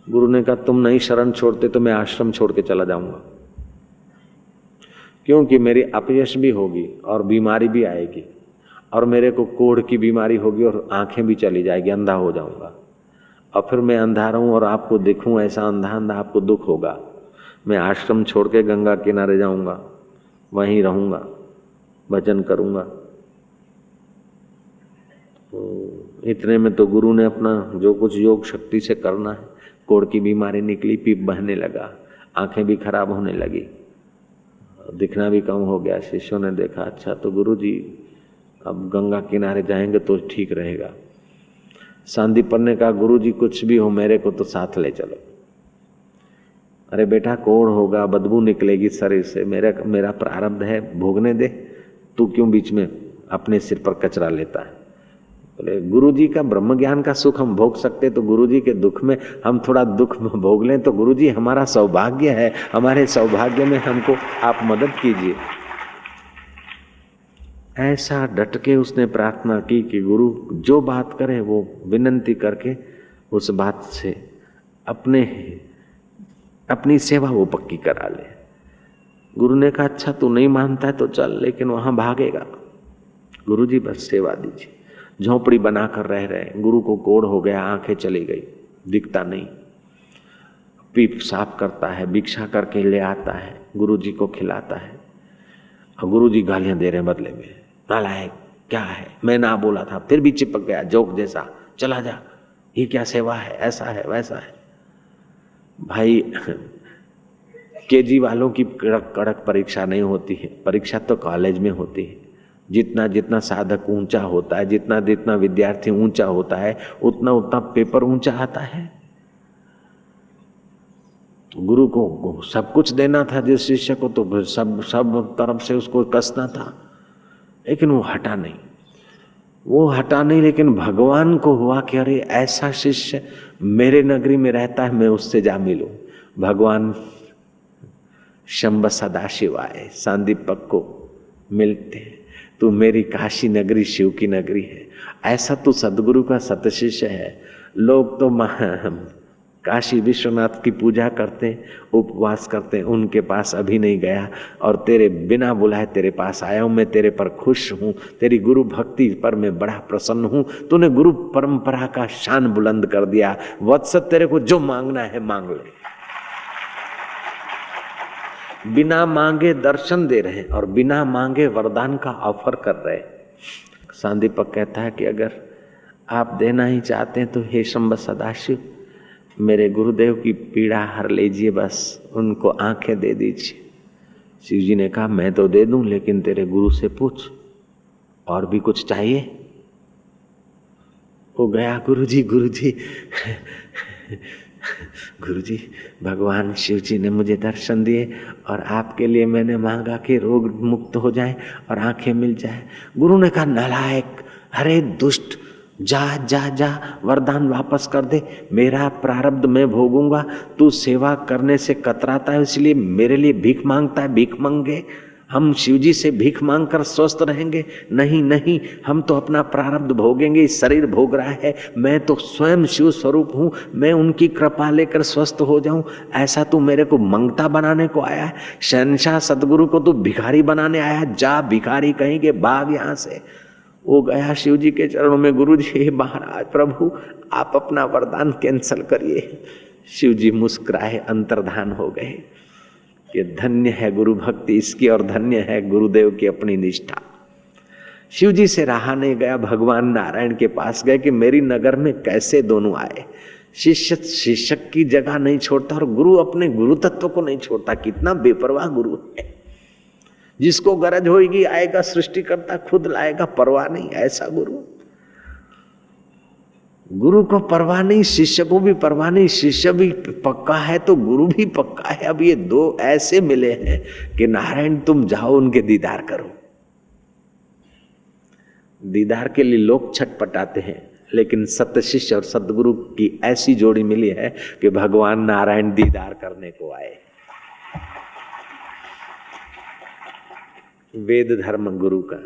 गुरु ने कहा तुम नहीं शरण छोड़ते तो मैं आश्रम छोड़ के चला जाऊंगा, क्योंकि मेरी अपयश भी होगी और बीमारी भी आएगी, और मेरे को कोढ़ की बीमारी होगी और आंखें भी चली जाएगी, अंधा हो जाऊंगा, और फिर मैं अंधा रहूं और आपको देखूं ऐसा अंधा अंधा, आपको दुख होगा। मैं आश्रम छोड़ के गंगा किनारे जाऊंगा, वहीं रहूंगा, भजन करूंगा। तो इतने में तो गुरु ने अपना जो कुछ योग शक्ति से करना है, कोढ़ की बीमारी निकली, पीप बहने लगा, आंखें भी खराब होने लगी, दिखना भी कम हो गया। शिष्यों ने देखा अच्छा तो गुरु जी अब गंगा किनारे जाएंगे तो ठीक रहेगा। सांदीपन ने कहा गुरु जी कुछ भी हो मेरे को तो साथ ले चलो। अरे बेटा कोढ़ होगा, बदबू निकलेगी शरीर से, मेरा प्रारब्ध है, भोगने दे, तू क्यों बीच में अपने सिर पर कचरा लेता है। बोले गुरु जी का ब्रह्म ज्ञान का सुख हम भोग सकते, तो गुरु जी के दुख में हम थोड़ा दुख भोग लें तो गुरु जी हमारा सौभाग्य है, हमारे सौभाग्य में हमको आप मदद कीजिए। ऐसा डट के उसने प्रार्थना की कि गुरु जो बात करे वो विनंती करके उस बात से अपनी सेवा वो पक्की करा ले। गुरु ने कहा अच्छा तू नहीं मानता है तो चल, लेकिन वहां भागेगा। गुरु जी बस सेवा दीजिए। झोपड़ी बनाकर रह रहे, गुरु को कोढ़ हो गया, आंखें चली गई, दिखता नहीं। पीप साफ करता है, भिक्षा करके ले आता है, गुरु जी को खिलाता है, और गुरु जी गालियां दे रहे हैं बदले में, नालायक क्या है, मैं ना बोला था, फिर भी चिपक गया जोक जैसा, चला जा, ये क्या सेवा है, ऐसा है वैसा है। भाई केजी वालों की कड़क परीक्षा नहीं होती है, परीक्षा तो कॉलेज में होती है। जितना जितना साधक ऊंचा होता है, जितना जितना विद्यार्थी ऊंचा होता है, उतना उतना पेपर ऊंचा आता है। तो गुरु को सब कुछ देना था जिस शिष्य को, तो सब तरफ से उसको कसना था, लेकिन वो हटा नहीं। लेकिन भगवान को हुआ कि अरे ऐसा शिष्य मेरे नगरी में रहता है, मैं उससे जा मिलूं। भगवान शंभ सदाशिव आए, सांदीपक को मिलते, तू मेरी काशी नगरी शिव की नगरी है, ऐसा तू सदगुरु का सत शिष्य है। लोग तो काशी विश्वनाथ की पूजा करते, उपवास करते, उनके पास अभी नहीं गया, और तेरे बिना बुलाए तेरे पास आया हूं। मैं तेरे पर खुश हूं, तेरी गुरु भक्ति पर मैं बड़ा प्रसन्न हूं। तूने गुरु परंपरा का शान बुलंद कर दिया। वत्स तेरे को जो मांगना है मांग ले। बिना मांगे दर्शन दे रहे और बिना मांगे वरदान का ऑफर कर रहे। सांदीपक कहता है कि अगर आप देना ही चाहते हैं तो हे शंभ सदाशिव, मेरे गुरुदेव की पीड़ा हर लीजिए, बस उनको आंखें दे दीजिए। शिव जी ने कहा मैं तो दे दूं, लेकिन तेरे गुरु से पूछ और भी कुछ चाहिए। वो गया, गुरुजी भगवान शिव जी ने मुझे दर्शन दिए और आपके लिए मैंने मांगा कि रोग मुक्त हो जाए और आंखें मिल जाए। गुरु ने कहा नालायक, अरे दुष्ट, जा वरदान वापस कर दे, मेरा प्रारब्ध मैं भोगूंगा। तू सेवा करने से कतराता है, इसलिए मेरे लिए भीख मांगता है। भीख मांगे हम शिव जी से भीख मांगकर स्वस्थ रहेंगे? नहीं, हम तो अपना प्रारब्ध भोगेंगे। इस शरीर भोग रहा है, मैं तो स्वयं शिव स्वरूप हूँ, मैं उनकी कृपा लेकर स्वस्थ हो जाऊं। ऐसा तू मेरे को मंगता बनाने को आया है? शहंशाह सदगुरु को तू भिखारी बनाने आया है? जा भिखारी कहेंगे, भाग यहाँ से। वो गया शिव जी के चरणों में, गुरु जी महाराज प्रभु आप अपना वरदान कैंसल करिए। शिव जी मुस्कुराए, अंतर्धान हो गए कि धन्य है गुरु भक्ति इसकी और धन्य है गुरुदेव की अपनी निष्ठा। शिव जी से रहा नहीं गया, भगवान नारायण के पास गए कि मेरी नगर में कैसे दोनों आए। शिष्य शिक्षक की जगह नहीं छोड़ता और गुरु अपने गुरु तत्व को नहीं छोड़ता। कितना बेपरवाह गुरु है, जिसको गरज होगी आएगा, सृष्टि करता खुद लाएगा, परवाह नहीं। ऐसा गुरु को परवाह नहीं, शिष्य को भी परवाह नहीं। शिष्य भी पक्का है तो गुरु भी पक्का है। अब ये दो ऐसे मिले हैं कि नारायण तुम जाओ उनके दीदार करो। दीदार के लिए लोग छटपटाते हैं, लेकिन सत्य शिष्य और सतगुरु की ऐसी जोड़ी मिली है कि भगवान नारायण दीदार करने को आए। वेद धर्म गुरु का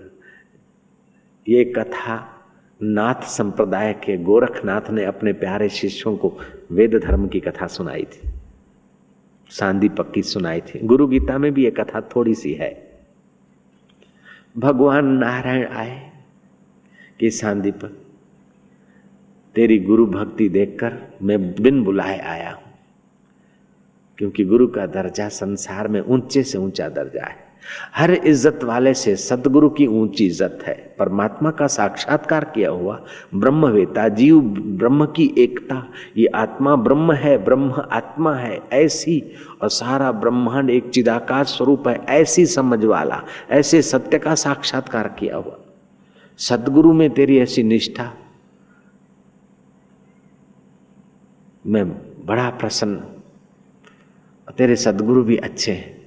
ये कथा नाथ संप्रदाय के गोरखनाथ ने अपने प्यारे शिष्यों को वेद धर्म की कथा सुनाई थी, सांदीपक की सुनाई थी। गुरु गीता में भी ये कथा थोड़ी सी है। भगवान नारायण आए कि सांदीपक तेरी गुरु भक्ति देखकर मैं बिन बुलाए आया हूं, क्योंकि गुरु का दर्जा संसार में ऊंचे से ऊंचा दर्जा है। हर इज्जत वाले से सतगुरु की ऊंची इज्जत है। परमात्मा का साक्षात्कार किया हुआ ब्रह्मवेता जीव, ब्रह्म की एकता, ये आत्मा ब्रह्म है, ब्रह्म आत्मा है ऐसी, और सारा ब्रह्मांड एक चिदाकाश स्वरूप है ऐसी समझ वाला, ऐसे सत्य का साक्षात्कार किया हुआ सतगुरु में तेरी ऐसी निष्ठा, मैं बड़ा प्रसन्न। तेरे सदगुरु भी अच्छे हैं,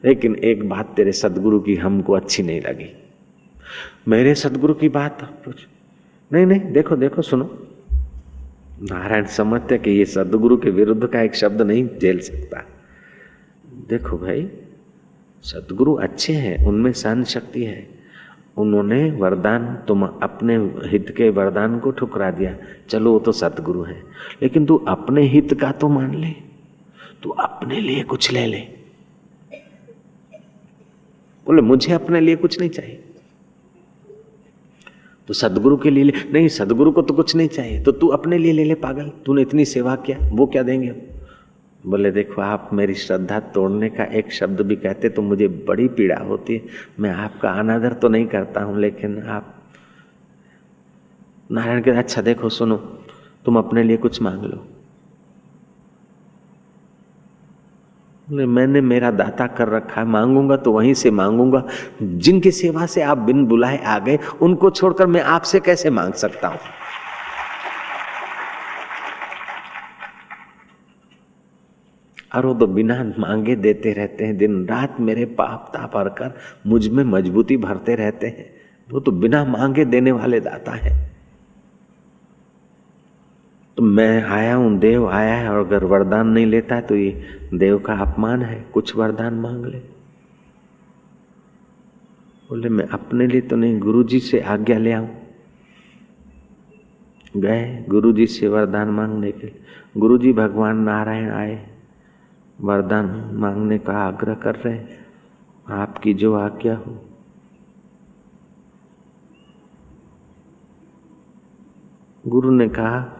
लेकिन एक बात तेरे सदगुरु की हमको अच्छी नहीं लगी। मेरे सदगुरु की बात पूछ, नहीं नहीं, देखो देखो, सुनो। नारायण समझते कि ये सदगुरु के विरुद्ध का एक शब्द नहीं झेल सकता। देखो भाई, सदगुरु अच्छे हैं, उनमें सहन शक्ति है। उन्होंने वरदान, तुम अपने हित के वरदान को ठुकरा दिया, चलो वो तो सदगुरु है, लेकिन तू अपने हित का तो मान ले, तू अपने लिए कुछ ले ले। बोले मुझे अपने लिए कुछ नहीं चाहिए, तो सदगुरु के लिए ले। नहीं, सदगुरु को तो कुछ नहीं चाहिए, तो तू अपने लिए ले ले पागल, तूने इतनी सेवा किया, वो क्या देंगे? बोले देखो, आप मेरी श्रद्धा तोड़ने का एक शब्द भी कहते तो मुझे बड़ी पीड़ा होती है। मैं आपका अनादर तो नहीं करता हूं, लेकिन आप नारायण के, अच्छा देखो सुनो, तुम अपने लिए कुछ मांग लो। बोले मैंने मेरा दाता कर रखा है, मांगूंगा तो वहीं से मांगूंगा। जिनकी सेवा से आप बिन बुलाए आ गए, उनको छोड़कर मैं आपसे कैसे मांग सकता हूं? और वो तो बिना मांगे देते रहते हैं, दिन रात मेरे पाप ताप भरकर मुझ में मजबूती भरते रहते हैं। वो तो बिना मांगे देने वाले दाता है। तो मैं आया हूं, देव आया है, और अगर वरदान नहीं लेता है तो ये देव का अपमान है। कुछ वरदान मांग ले। बोले मैं अपने लिए तो नहीं, गुरुजी से आज्ञा ले आऊं। गए गुरुजी से वरदान मांगने के लिए। गुरुजी भगवान नारायण आए, वरदान मांगने का आग्रह कर रहे हैं, आपकी जो आज्ञा हो। गुरु ने कहा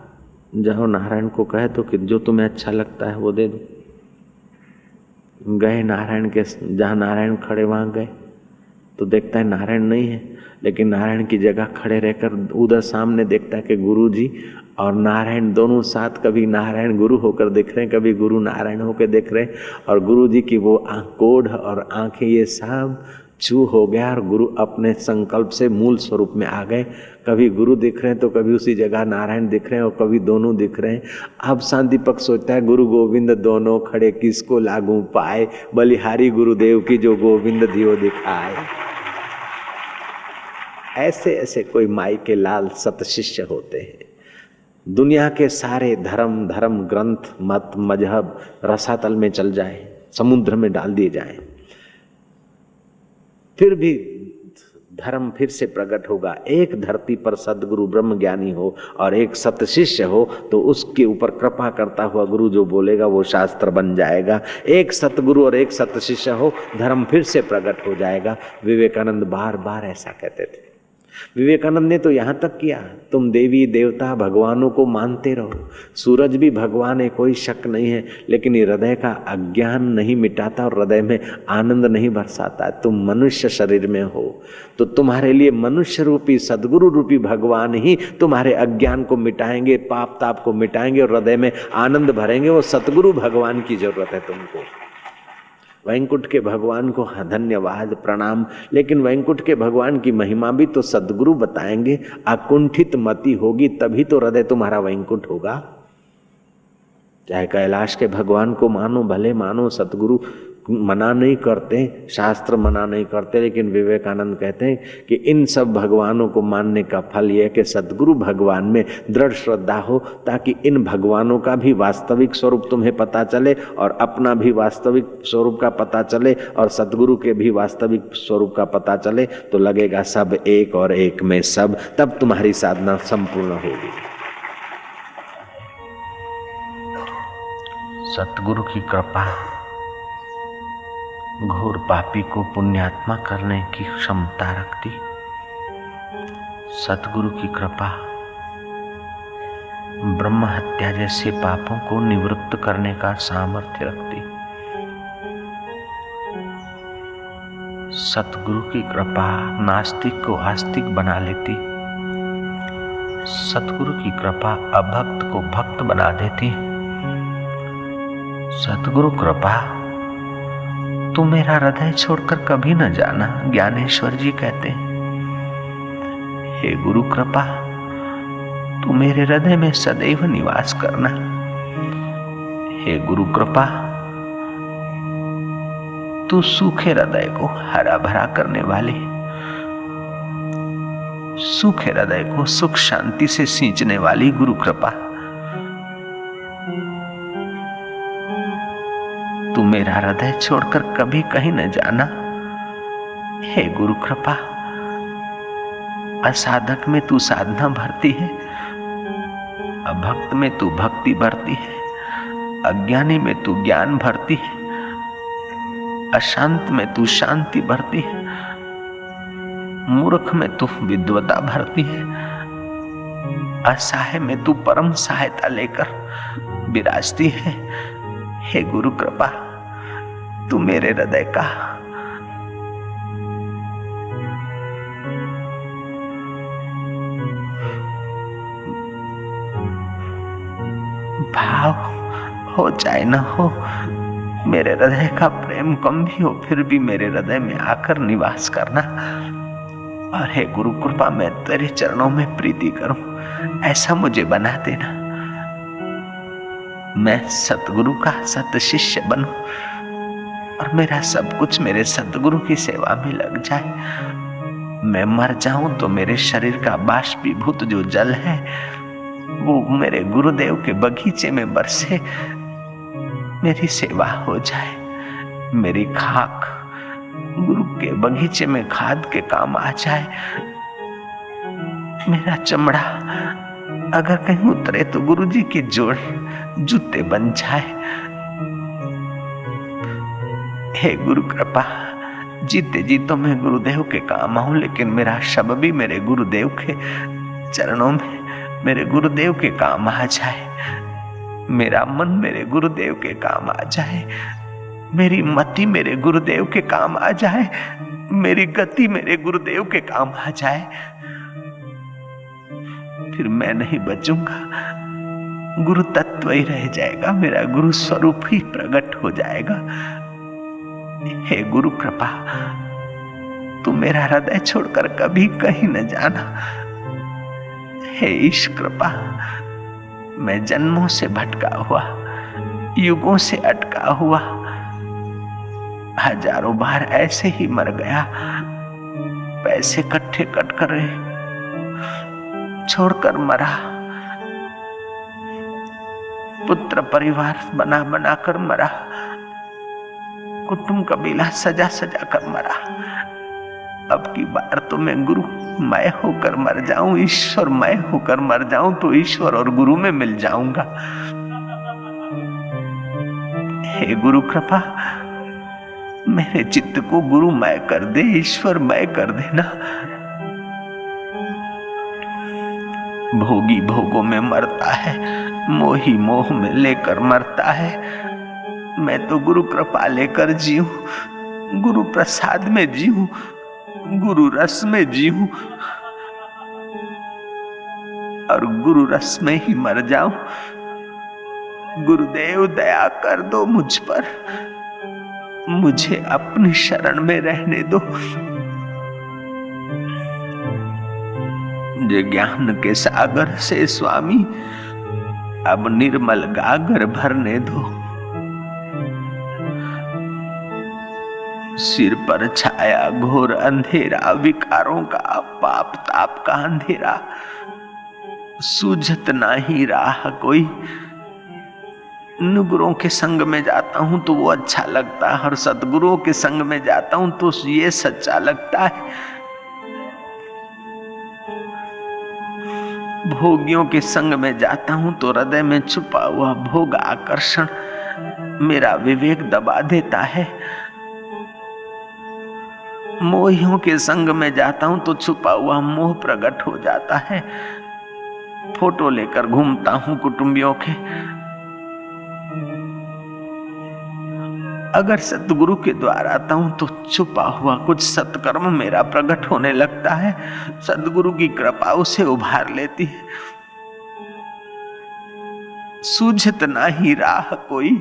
जाओ नारायण को कहे तो कि जो तुम्हें अच्छा लगता है वो दे दो। गए नारायण के, जहां नारायण खड़े वहां गए तो देखता है नारायण नहीं है, लेकिन नारायण की जगह खड़े रहकर उधर सामने देखता है कि गुरु जी और नारायण दोनों साथ, कभी नारायण गुरु होकर दिख रहे हैं, कभी गुरु नारायण होकर दिख रहे हैं। और गुरु जी की वो कोढ़ और आंखें ये सब चू हो गया, और गुरु अपने संकल्प से मूल स्वरूप में आ गए। कभी गुरु दिख रहे हैं तो कभी उसी जगह नारायण दिख रहे हैं, और कभी दोनों दिख रहे हैं। अब शांतिपक सोचता है गुरु गोविंद दोनों खड़े, किसको लागू पाए, बलिहारी गुरुदेव की जो गोविंद दियो दिखाए। ऐसे ऐसे कोई माई के लाल सत शिष्य होते हैं। दुनिया के सारे धर्म ग्रंथ मत मजहब रसातल में चल जाए, समुद्र में डाल दिए जाए, फिर भी धर्म फिर से प्रकट होगा। एक धरती पर सदगुरु ब्रह्म ज्ञानी हो और एक सत शिष्य हो तो उसके ऊपर कृपा करता हुआ गुरु जो बोलेगा वो शास्त्र बन जाएगा। एक सतगुरु और एक सत शिष्य हो, धर्म फिर से प्रकट हो जाएगा। विवेकानंद बार बार ऐसा कहते थे। विवेकानंद ने तो यहां तक किया, तुम देवी देवता भगवानों को मानते रहो, सूरज भी भगवान है, कोई शक नहीं है, लेकिन ये हृदय का अज्ञान नहीं मिटाता और हृदय में आनंद नहीं बरसाता। तुम मनुष्य शरीर में हो तो तुम्हारे लिए मनुष्य रूपी सदगुरु रूपी भगवान ही तुम्हारे अज्ञान को मिटाएंगे, पाप ताप को मिटाएंगे और हृदय में आनंद भरेंगे। वो सतगुरु भगवान की जरूरत है तुमको। वैकुंठ के भगवान को धन्यवाद प्रणाम, लेकिन वैकुंठ के भगवान की महिमा भी तो सदगुरु बताएंगे। अकुंठित मति होगी तभी तो हृदय तुम्हारा वैकुंठ होगा। चाहे कैलाश के भगवान को मानो, भले मानो, सतगुरु मना नहीं करते, शास्त्र मना नहीं करते, लेकिन विवेकानंद कहते हैं कि इन सब भगवानों को मानने का फल यह है कि सदगुरु भगवान में दृढ़ श्रद्धा हो, ताकि इन भगवानों का भी वास्तविक स्वरूप तुम्हें पता चले और अपना भी वास्तविक स्वरूप का पता चले और सदगुरु के भी वास्तविक स्वरूप का पता चले, तो लगेगा सब एक और एक में सब, तब तुम्हारी साधना संपूर्ण होगी। सतगुरु की कृपा घोर पापी को पुण्यात्मा करने की क्षमता रखती। सतगुरु की कृपा ब्रह्म हत्या जैसे पापों को निवृत्त करने का सामर्थ्य रखती। सतगुरु की कृपा नास्तिक को आस्तिक बना लेती। सतगुरु की कृपा अभक्त को भक्त बना देती। सतगुरु कृपा तू मेरा हृदय छोड़कर कभी न जाना, ज्ञानेश्वर जी कहते हैं। हे गुरु कृपा तू मेरे हृदय में सदैव निवास करना। हे गुरु कृपा तू सूखे हृदय को हरा भरा करने वाले। सूखे हृदय को सुख शांति से सींचने वाली गुरु कृपा। तू मेरा हृदय छोड़कर कभी कहीं न जाना। हे गुरु कृपा, असाधक में तू साधना भरती है, अभक्त में तू भक्ति भरती है, अज्ञानी में तू ज्ञान भरती है, अशांत में तू शांति भरती है, मूर्ख में तू विद्वता भरती है, असहाय में तू परम सहायता लेकर विराजती है। हे गुरु कृपा, तू मेरे हृदय का भाव हो चाहे न हो, मेरे हृदय का प्रेम कम भी हो फिर भी मेरे हृदय में आकर निवास करना। और हे गुरु कृपा, मैं तेरे चरणों में प्रीति करूं, ऐसा मुझे बना देना। मैं सतगुरु का सत शिष्य बनूं और मेरा सब कुछ मेरे सतगुरु की सेवा में लग जाए। मैं मर जाऊं तो मेरे शरीर का बाष्पीभूत जो जल है वो मेरे गुरुदेव के बगीचे में बरसे, मेरी सेवा हो जाए। मेरी खाक गुरु के बगीचे में खाद के काम आ जाए। मेरा चमड़ा अगर कहीं उतरे तो गुरु जी के जोड़ जूते बन जाए। हे गुरु कृपा, जीते जी तो मैं गुरुदेव के काम आऊं, लेकिन मेरा शब भी मेरे गुरुदेव के चरणों में मेरे गुरुदेव के काम आ जाए। मेरा मन मेरे गुरुदेव के काम आ जाए, मेरी मति मेरे गुरुदेव के काम आ जाए, मेरी गति मेरे गुरुदेव के काम आ जाए। फिर मैं नहीं बचूंगा, गुरु तत्व ही रह जाएगा, मेरा गुरु स्वरूप ही प्रकट हो जाएगा। हे गुरु कृपा, तू मेरा हृदय छोड़कर कभी कहीं न जाना। हे ईश कृपा, मैं जन्मों से भटका हुआ, युगों से अटका हुआ, हजारों बार ऐसे ही मर गया, पैसे इकट्ठे कट कर छोड़कर मरा, पुत्र परिवार बना बना कर मरा, कुटुंब कबीला सजा सजा कर मरा। अब की बार तो मैं गुरु मैं होकर मर जाऊं, ईश्वर मैं होकर मर जाऊं तो ईश्वर और गुरु में मिल जाऊंगा। हे गुरु कृपा, मेरे चित्त को गुरु मैं कर दे, ईश्वर मैं कर देना। भोगी भोगों में मरता है, मोही मोह में लेकर मरता है। मैं तो गुरु कृपा लेकर जीऊं, गुरु प्रसाद में जीऊं, गुरु रस में जीऊं और गुरु रस में ही मर जाऊं। गुरुदेव दया कर दो मुझ पर, मुझे अपनी शरण में रहने दो। जो ज्ञान के सागर से स्वामी अब निर्मल गागर भरने दो। सिर पर छाया घोर अंधेरा, विकारों का पाप ताप का अंधेरा, सूझत नहीं राह कोई। गुरुओं के संग में जाता हूं तो वो अच्छा लगता है, और सतगुरुओं के संग में जाता हूं तो ये सच्चा लगता है। भोगियों के संग में जाता हूं तो हृदय में छुपा हुआ भोग आकर्षण मेरा विवेक दबा देता है। मोहियों के संग में जाता हूं तो छुपा हुआ मोह प्रकट हो जाता है। फोटो लेकर घूमता हूं कुटुंबियों के, अगर सतगुरु के द्वारा आता हूं तो छुपा हुआ कुछ सत्कर्म मेरा प्रकट होने लगता है। सतगुरु की कृपा उसे उभार लेती है। सूझत नाही राह कोई,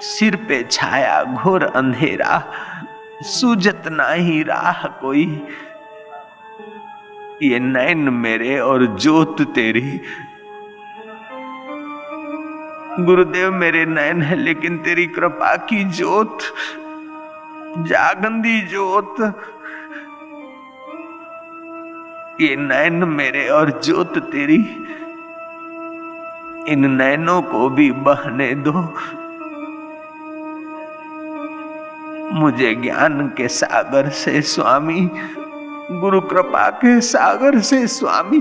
सिर पे छाया घोर अंधेरा, सूझत नाही राह कोई। ये नैन मेरे और ज्योत तेरी। गुरुदेव मेरे नैन है लेकिन तेरी कृपा की ज्योत, जागंदी ज्योत ये नैन मेरे और ज्योत तेरी, इन नैनों को भी बहने दो। मुझे ज्ञान के सागर से स्वामी, गुरु कृपा के सागर से स्वामी,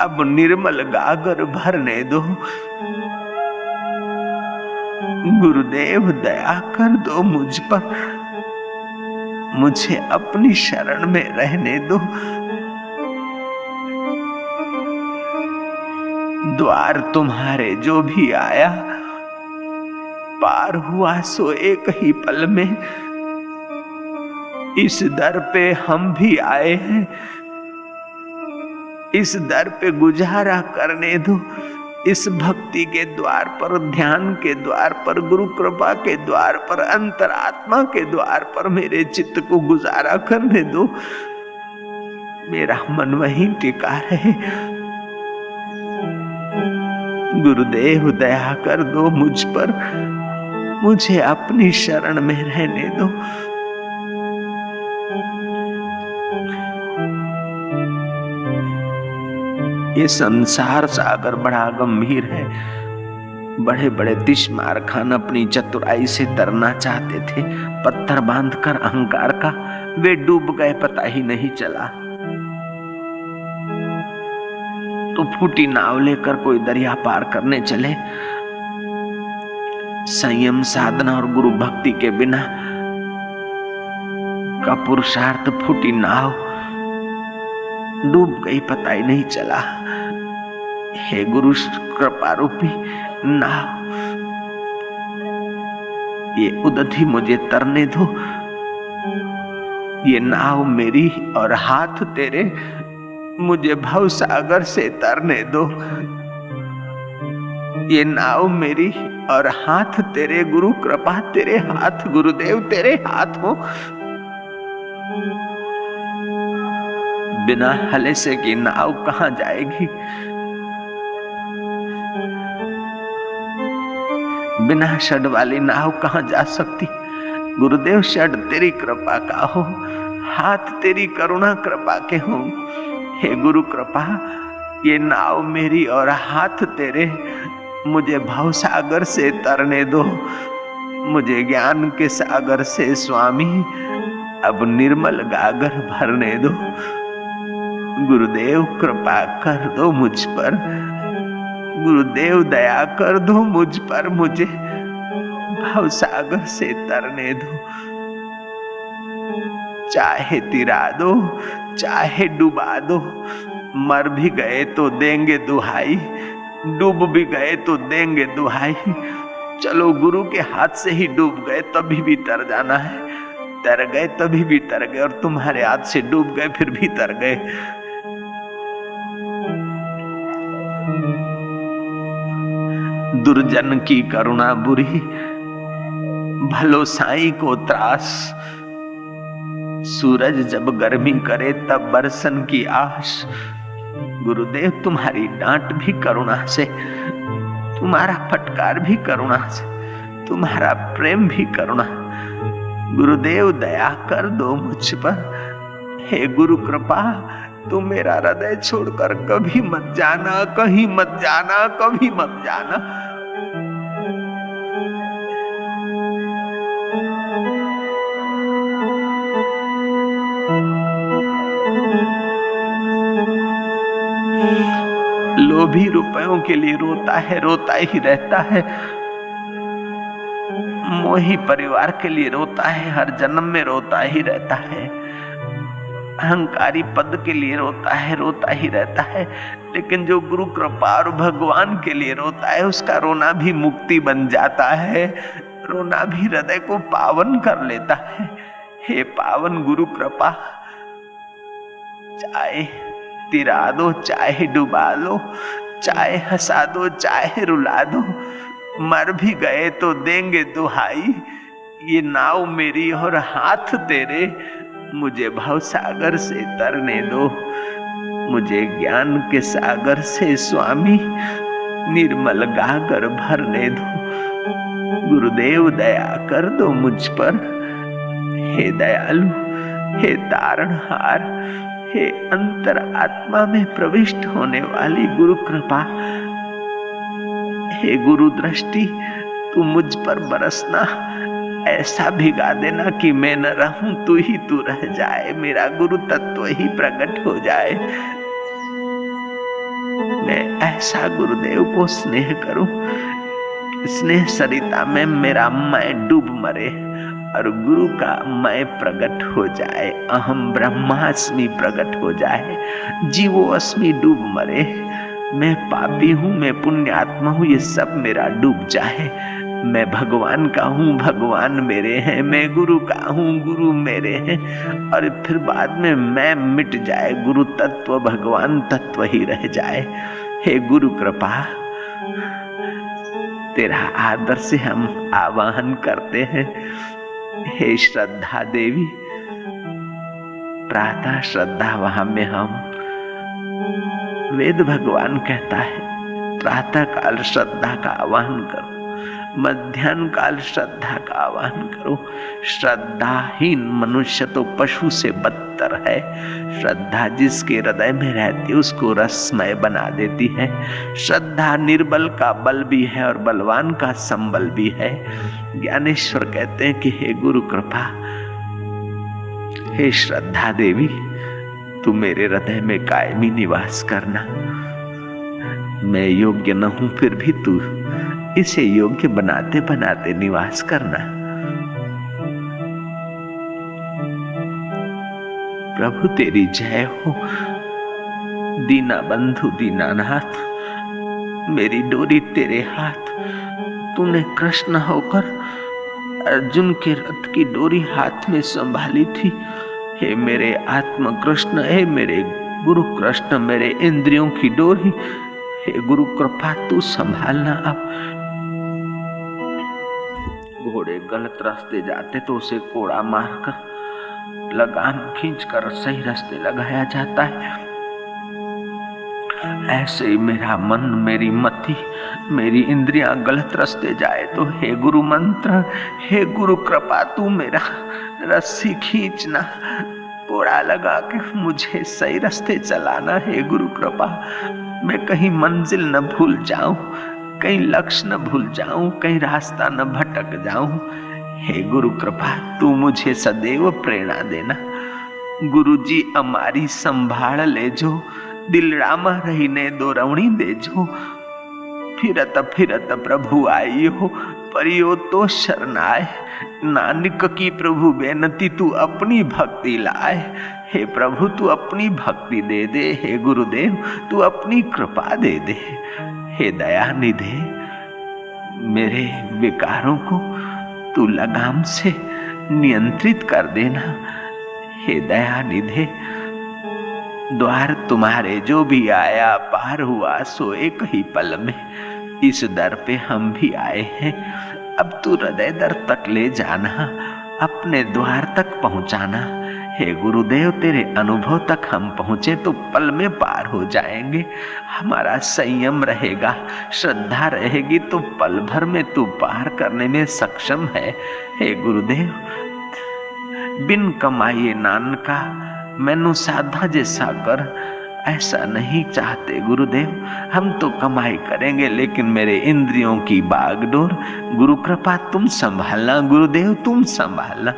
अब निर्मल गागर भरने दो। गुरुदेव दया कर दो मुझ पर, मुझे अपनी शरण में रहने दो। द्वार तुम्हारे जो भी आया, पार हुआ सो एक ही पल में। इस दर पे हम भी आए हैं, इस दर पे गुजारा करने दो। इस भक्ति के द्वार पर, ध्यान के द्वार पर, गुरु कृपा के द्वार पर, अंतरात्मा के द्वार पर मेरे चित्त को गुजारा करने दो। मेरा मन वहीं टिका रहे। गुरुदेव दया कर दो मुझ पर, मुझे अपनी शरण में रहने दो। ये संसार सागर बड़ा गंभीर है। बड़े बड़े तिश्मार खान अपनी चतुराई से तरना चाहते थे, पत्थर बांधकर अहंकार का, वे डूब गए, पता ही नहीं चला। तो फूटी नाव लेकर कोई दरिया पार करने चले। संयम, साधना और गुरु भक्ति के बिना का पुरुषार्थ, फूटी नाव डूब गई, पता ही नहीं चला। हे गुरु कृपा रूपी नाव, ये उदधि मुझे तरने दो। ये नाव मेरी और हाथ तेरे, मुझे भव सागर से तरने दो। ये नाव मेरी और हाथ तेरे, गुरु कृपा तेरे हाथ, गुरुदेव तेरे हाथ हो। बिना हले से की नाव कहां जाएगी? बिना षड वाली नाव कहां जा सकती? गुरुदेव षड तेरी कृपा का हो, हाथ तेरी करुणा कृपा के हो। हे गुरु कृपा, ये नाव मेरी और हाथ तेरे, मुझे भव सागर से तरने दो। मुझे ज्ञान के सागर से स्वामी अब निर्मल गागर भरने दो। गुरुदेव कृपा कर दो मुझ पर, गुरुदेव दया कर दो मुझ पर, मुझे भव सागर से तरने दो। चाहे तिरा दो, चाहे डुबा दो, मर भी गए तो देंगे दुहाई, डूब भी गए तो देंगे दुहाई। चलो गुरु के हाथ से ही डूब गए तभी भी तर जाना है, तर गए तभी भी तर गए, और तुम्हारे हाथ से डूब गए फिर भी तर गए। दुर्जन की करुणा बुरी, भलो साईं को त्रास। सूरज जब गर्मी करे तब बरसन की आस। गुरुदेव तुम्हारी डांट भी करुणा से, तुम्हारा फटकार भी करुणा से, तुम्हारा प्रेम भी करुणा। गुरुदेव दया कर दो मुझ पर। हे गुरु कृपा, तुम मेरा हृदय छोड़कर कभी मत जाना, कहीं मत जाना, कभी मत जाना। लोभी रुपयों के लिए रोता है, रोता ही रहता है। मोही परिवार के लिए रोता है, हर जन्म में रोता ही रहता है। अहंकारी पद के लिए रोता है, रोता ही रहता है। लेकिन जो गुरु कृपा और भगवान के लिए रोता है, उसका रोना भी मुक्ति बन जाता है, रोना भी हृदय को पावन कर लेता है। हे पावन गुरु कृपा, चाहे तिरा दो, चाहे डुबा लो, चाहे हंसा दो, चाहे रुला दो, मर भी गए तो देंगे दुहाई। ये नाव मेरी और हाथ तेरे, मुझे भव सागर से तरने दो। मुझे ज्ञान के सागर से स्वामी निर्मल गागर भरने दो। गुरुदेव दया कर दो मुझ पर। हे दयालु, हे तारणहार, हे अंतर आत्मा में प्रविष्ट होने वाली गुरु कृपा, हे गुरु दृष्टि, तू मुझ पर बरसना, ऐसा भिगा देना कि मैं न रहूं, तू रह जाए, मेरा गुरु तत्व ही प्रकट हो जाए। मैं ऐसा गुरुदेव को स्नेह करूं, स्नेह सरिता में मेरा मैं डूब मरे और गुरु का मैं प्रकट हो जाए, अहम ब्रह्मास्मि प्रकट हो जाए, जीवो अस्मि डूब मरे। मैं पापी हूँ, मैं पुण्यात्मा हूँ, ये सब मेरा डूब जाए। मैं भगवान का हूँ, भगवान मेरे हैं, मैं गुरु का हूँ, गुरु मेरे हैं, और फिर बाद में मैं मिट जाए, गुरु तत्व भगवान तत्व ही रह जाए। हे गुरु कृपा, तेरा आदर से हम आवाहन करते हैं। हे श्रद्धा देवी, प्रातः श्रद्धा वहां में हम, वेद भगवान कहता है प्रातः काल श्रद्धा का आवाहन करो, मध्याह्न काल श्रद्धा का आवाहन करो। श्रद्धाहीन मनुष्य तो पशु से बदतर है। श्रद्धा जिसके हृदय में रहती है उसको रसमय बना देती है। श्रद्धा निर्बल का बल भी है और बलवान का संबल भी है। ज्ञानेश्वर कहते हैं कि हे गुरु कृपा, हे श्रद्धा देवी, तू मेरे हृदय में कायमी निवास करना। मैं योग्य न हूं, फिर भी तू इसे योग्य बनाते बनाते निवास करना। प्रभु तेरी जय हो। दीना बंधु दीनानाथ, मेरी डोरी तेरे हाथ। तूने कृष्ण होकर अर्जुन के रथ की डोरी हाथ में संभाली थी। हे मेरे आत्म कृष्ण, हे मेरे गुरु कृष्ण, मेरे इंद्रियों की डोरी, हे गुरु कृपा तू संभालना। अब घोड़े गलत रास्ते जाते तो उसे कोड़ा मारकर लगाम खींचकर सही रास्ते लगाया जाता है। ऐसे ही मेरा मन, मेरी मति, मेरी इंद्रियां गलत रास्ते जाए तो हे गुरु मंत्र, हे गुरु कृपा तू मेरा रस्सी खींचना, कोड़ा लगा के मुझे सही रास्ते चलाना। हे गुरु कृपा, मैं कहीं मंजिल न भूल जाऊं, कहीं लक्ष्य न भूल जाऊं, कहीं रास्ता न भटक जाऊं। हे गुरु कृपा तू मुझे सदैव प्रेरणा देना। गुरु जी हमारी संभाल ले जो, दिल राम रहीने दोरवणी दे जो। फिरत फिरत प्रभु आई हो, परियो तो शरणाए। नानक की प्रभु बेनती तू अपनी भक्ति लाए। हे प्रभु तू अपनी भक्ति दे दे, हे गुरुदेव तू अपनी कृपा दे दे। हे दया निधे, मेरे विकारों को तू लगाम से नियंत्रित कर देना। हे दया निधे, द्वार तुम्हारे जो भी आया पार हुआ सो एक ही पल में। इस दर पे हम भी आए हैं, अब तू हृदय दर तक ले जाना, अपने द्वार तक पहुंचाना। हे गुरुदेव तेरे अनुभव तक हम पहुंचे तो पल में पार हो जाएंगे। हमारा संयम रहेगा, श्रद्धा रहेगी तो पल भर में तू पार करने में सक्षम है। हे गुरुदेव, बिन कमाए नानका मैनू साधा जैसा कर, ऐसा नहीं चाहते गुरुदेव। हम तो कमाई करेंगे लेकिन मेरे इंद्रियों की बागडोर गुरु कृपा तुम संभालना, गुरुदेव तुम संभालना।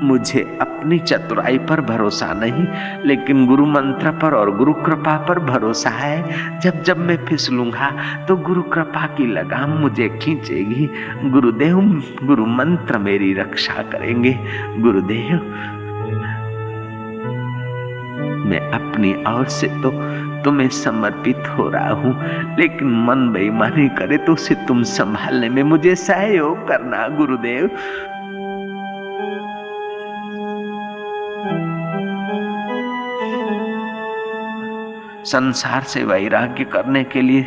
मुझे अपनी चतुराई पर भरोसा नहीं, लेकिन गुरु मंत्र पर और गुरु कृपा पर भरोसा है। जब जब मैं फिसलूंगा तो गुरु कृपा की लगाम मुझे खींचेगी। गुरुदेव गुरु मंत्र मेरी रक्षा करेंगे। गुरुदेव मैं अपनी ओर से तो तुम्हें समर्पित हो रहा हूँ, लेकिन मन बेईमानी करे तो उसे तुम संभालने में मुझे सहयोग करना गुरुदेव। संसार से वैराग्य करने के लिए,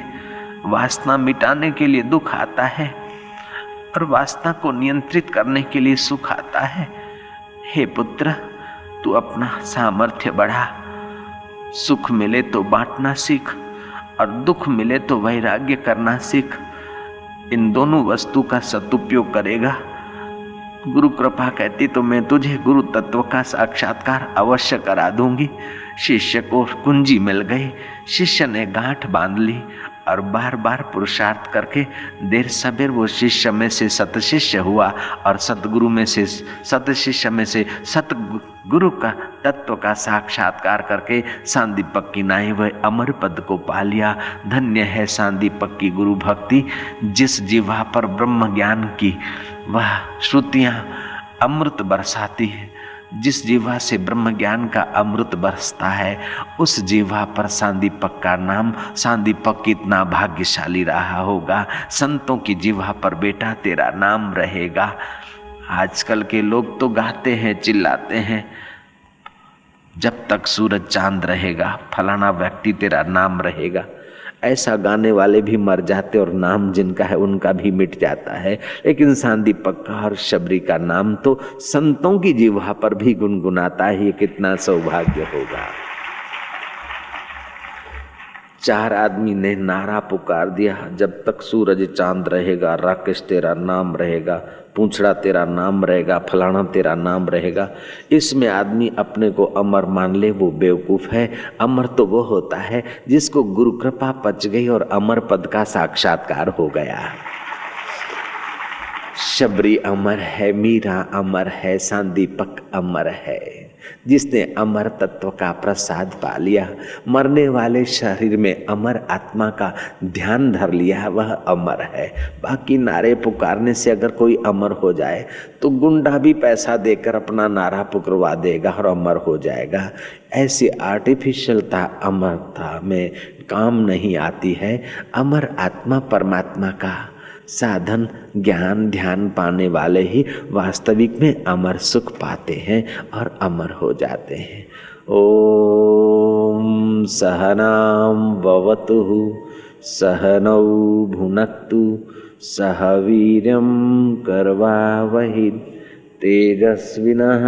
वासना मिटाने के लिए दुख आता है और वासना को नियंत्रित करने के लिए सुख आता है। हे पुत्र, तू अपना सामर्थ्य बढ़ा। सुख मिले तो बांटना सीख और दुख मिले तो वैराग्य करना सीख। इन दोनों वस्तु का सदुपयोग करेगा गुरु कृपा कहती तो मैं तुझे गुरु तत्व का साक्षात्कार अवश्य करा दूंगी। शिष्य को कुंजी मिल गई, शिष्य ने गांठ बांध ली और बार बार पुरुषार्थ करके देर सबेर वो शिष्य में से सत शिष्य हुआ और सतगुरु में से सत शिष्य में से सतगुरु का तत्व का साक्षात्कार करके सांदीपक की नाई वह अमर पद को पा लिया। धन्य है सांदीपक की गुरु भक्ति, जिस जीवा पर ब्रह्म ज्ञान की वह श्रुतियां अमृत बरसाती है। जिस जीवा से ब्रह्म ज्ञान का अमृत बरसता है उस जीवा पर सांदीपक का नाम, सांदीपक कितना भाग्यशाली रहा होगा। संतों की जीवा पर बेटा तेरा नाम रहेगा। आजकल के लोग तो गाते हैं, चिल्लाते हैं, जब तक सूरज चांद रहेगा फलाना व्यक्ति तेरा नाम रहेगा। ऐसा गाने वाले भी मर जाते और नाम जिनका है उनका भी मिट जाता है। लेकिन सांदीपक का और शबरी का नाम तो संतों की जिह्वा पर भी गुनगुनाता है। ये कितना सौभाग्य होगा। 4 आदमी ने नारा पुकार दिया, जब तक सूरज चांद रहेगा राकेश तेरा नाम रहेगा, पूंछड़ा तेरा नाम रहेगा, फलाना तेरा नाम रहेगा। इसमें आदमी अपने को अमर मान ले वो बेवकूफ है। अमर तो वो होता है जिसको गुरु कृपा पच गई और अमर पद का साक्षात्कार हो गया। शबरी अमर है, मीरा अमर है, सांदीपक अमर है। जिसने अमर तत्व का प्रसाद पा लिया, मरने वाले शरीर में अमर आत्मा का ध्यान धर लिया, वह अमर है। बाकी नारे पुकारने से अगर कोई अमर हो जाए तो गुंडा भी पैसा देकर अपना नारा पुकरवा देगा और अमर हो जाएगा। ऐसी आर्टिफिशियलता अमरता में काम नहीं आती है। अमर आत्मा परमात्मा का साधन ज्ञान ध्यान पाने वाले ही वास्तविक में अमर सुख पाते हैं और अमर हो जाते हैं। ओम सहनाम भवतु सहनौ भुनक्तु सह वीर्यं करवावहि तेजस्विनः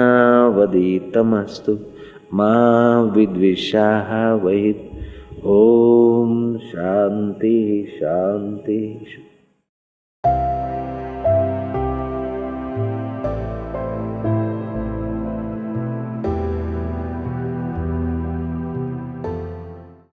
वधीतमस्तु मा विद्विषावहि। ओम शांति शांति।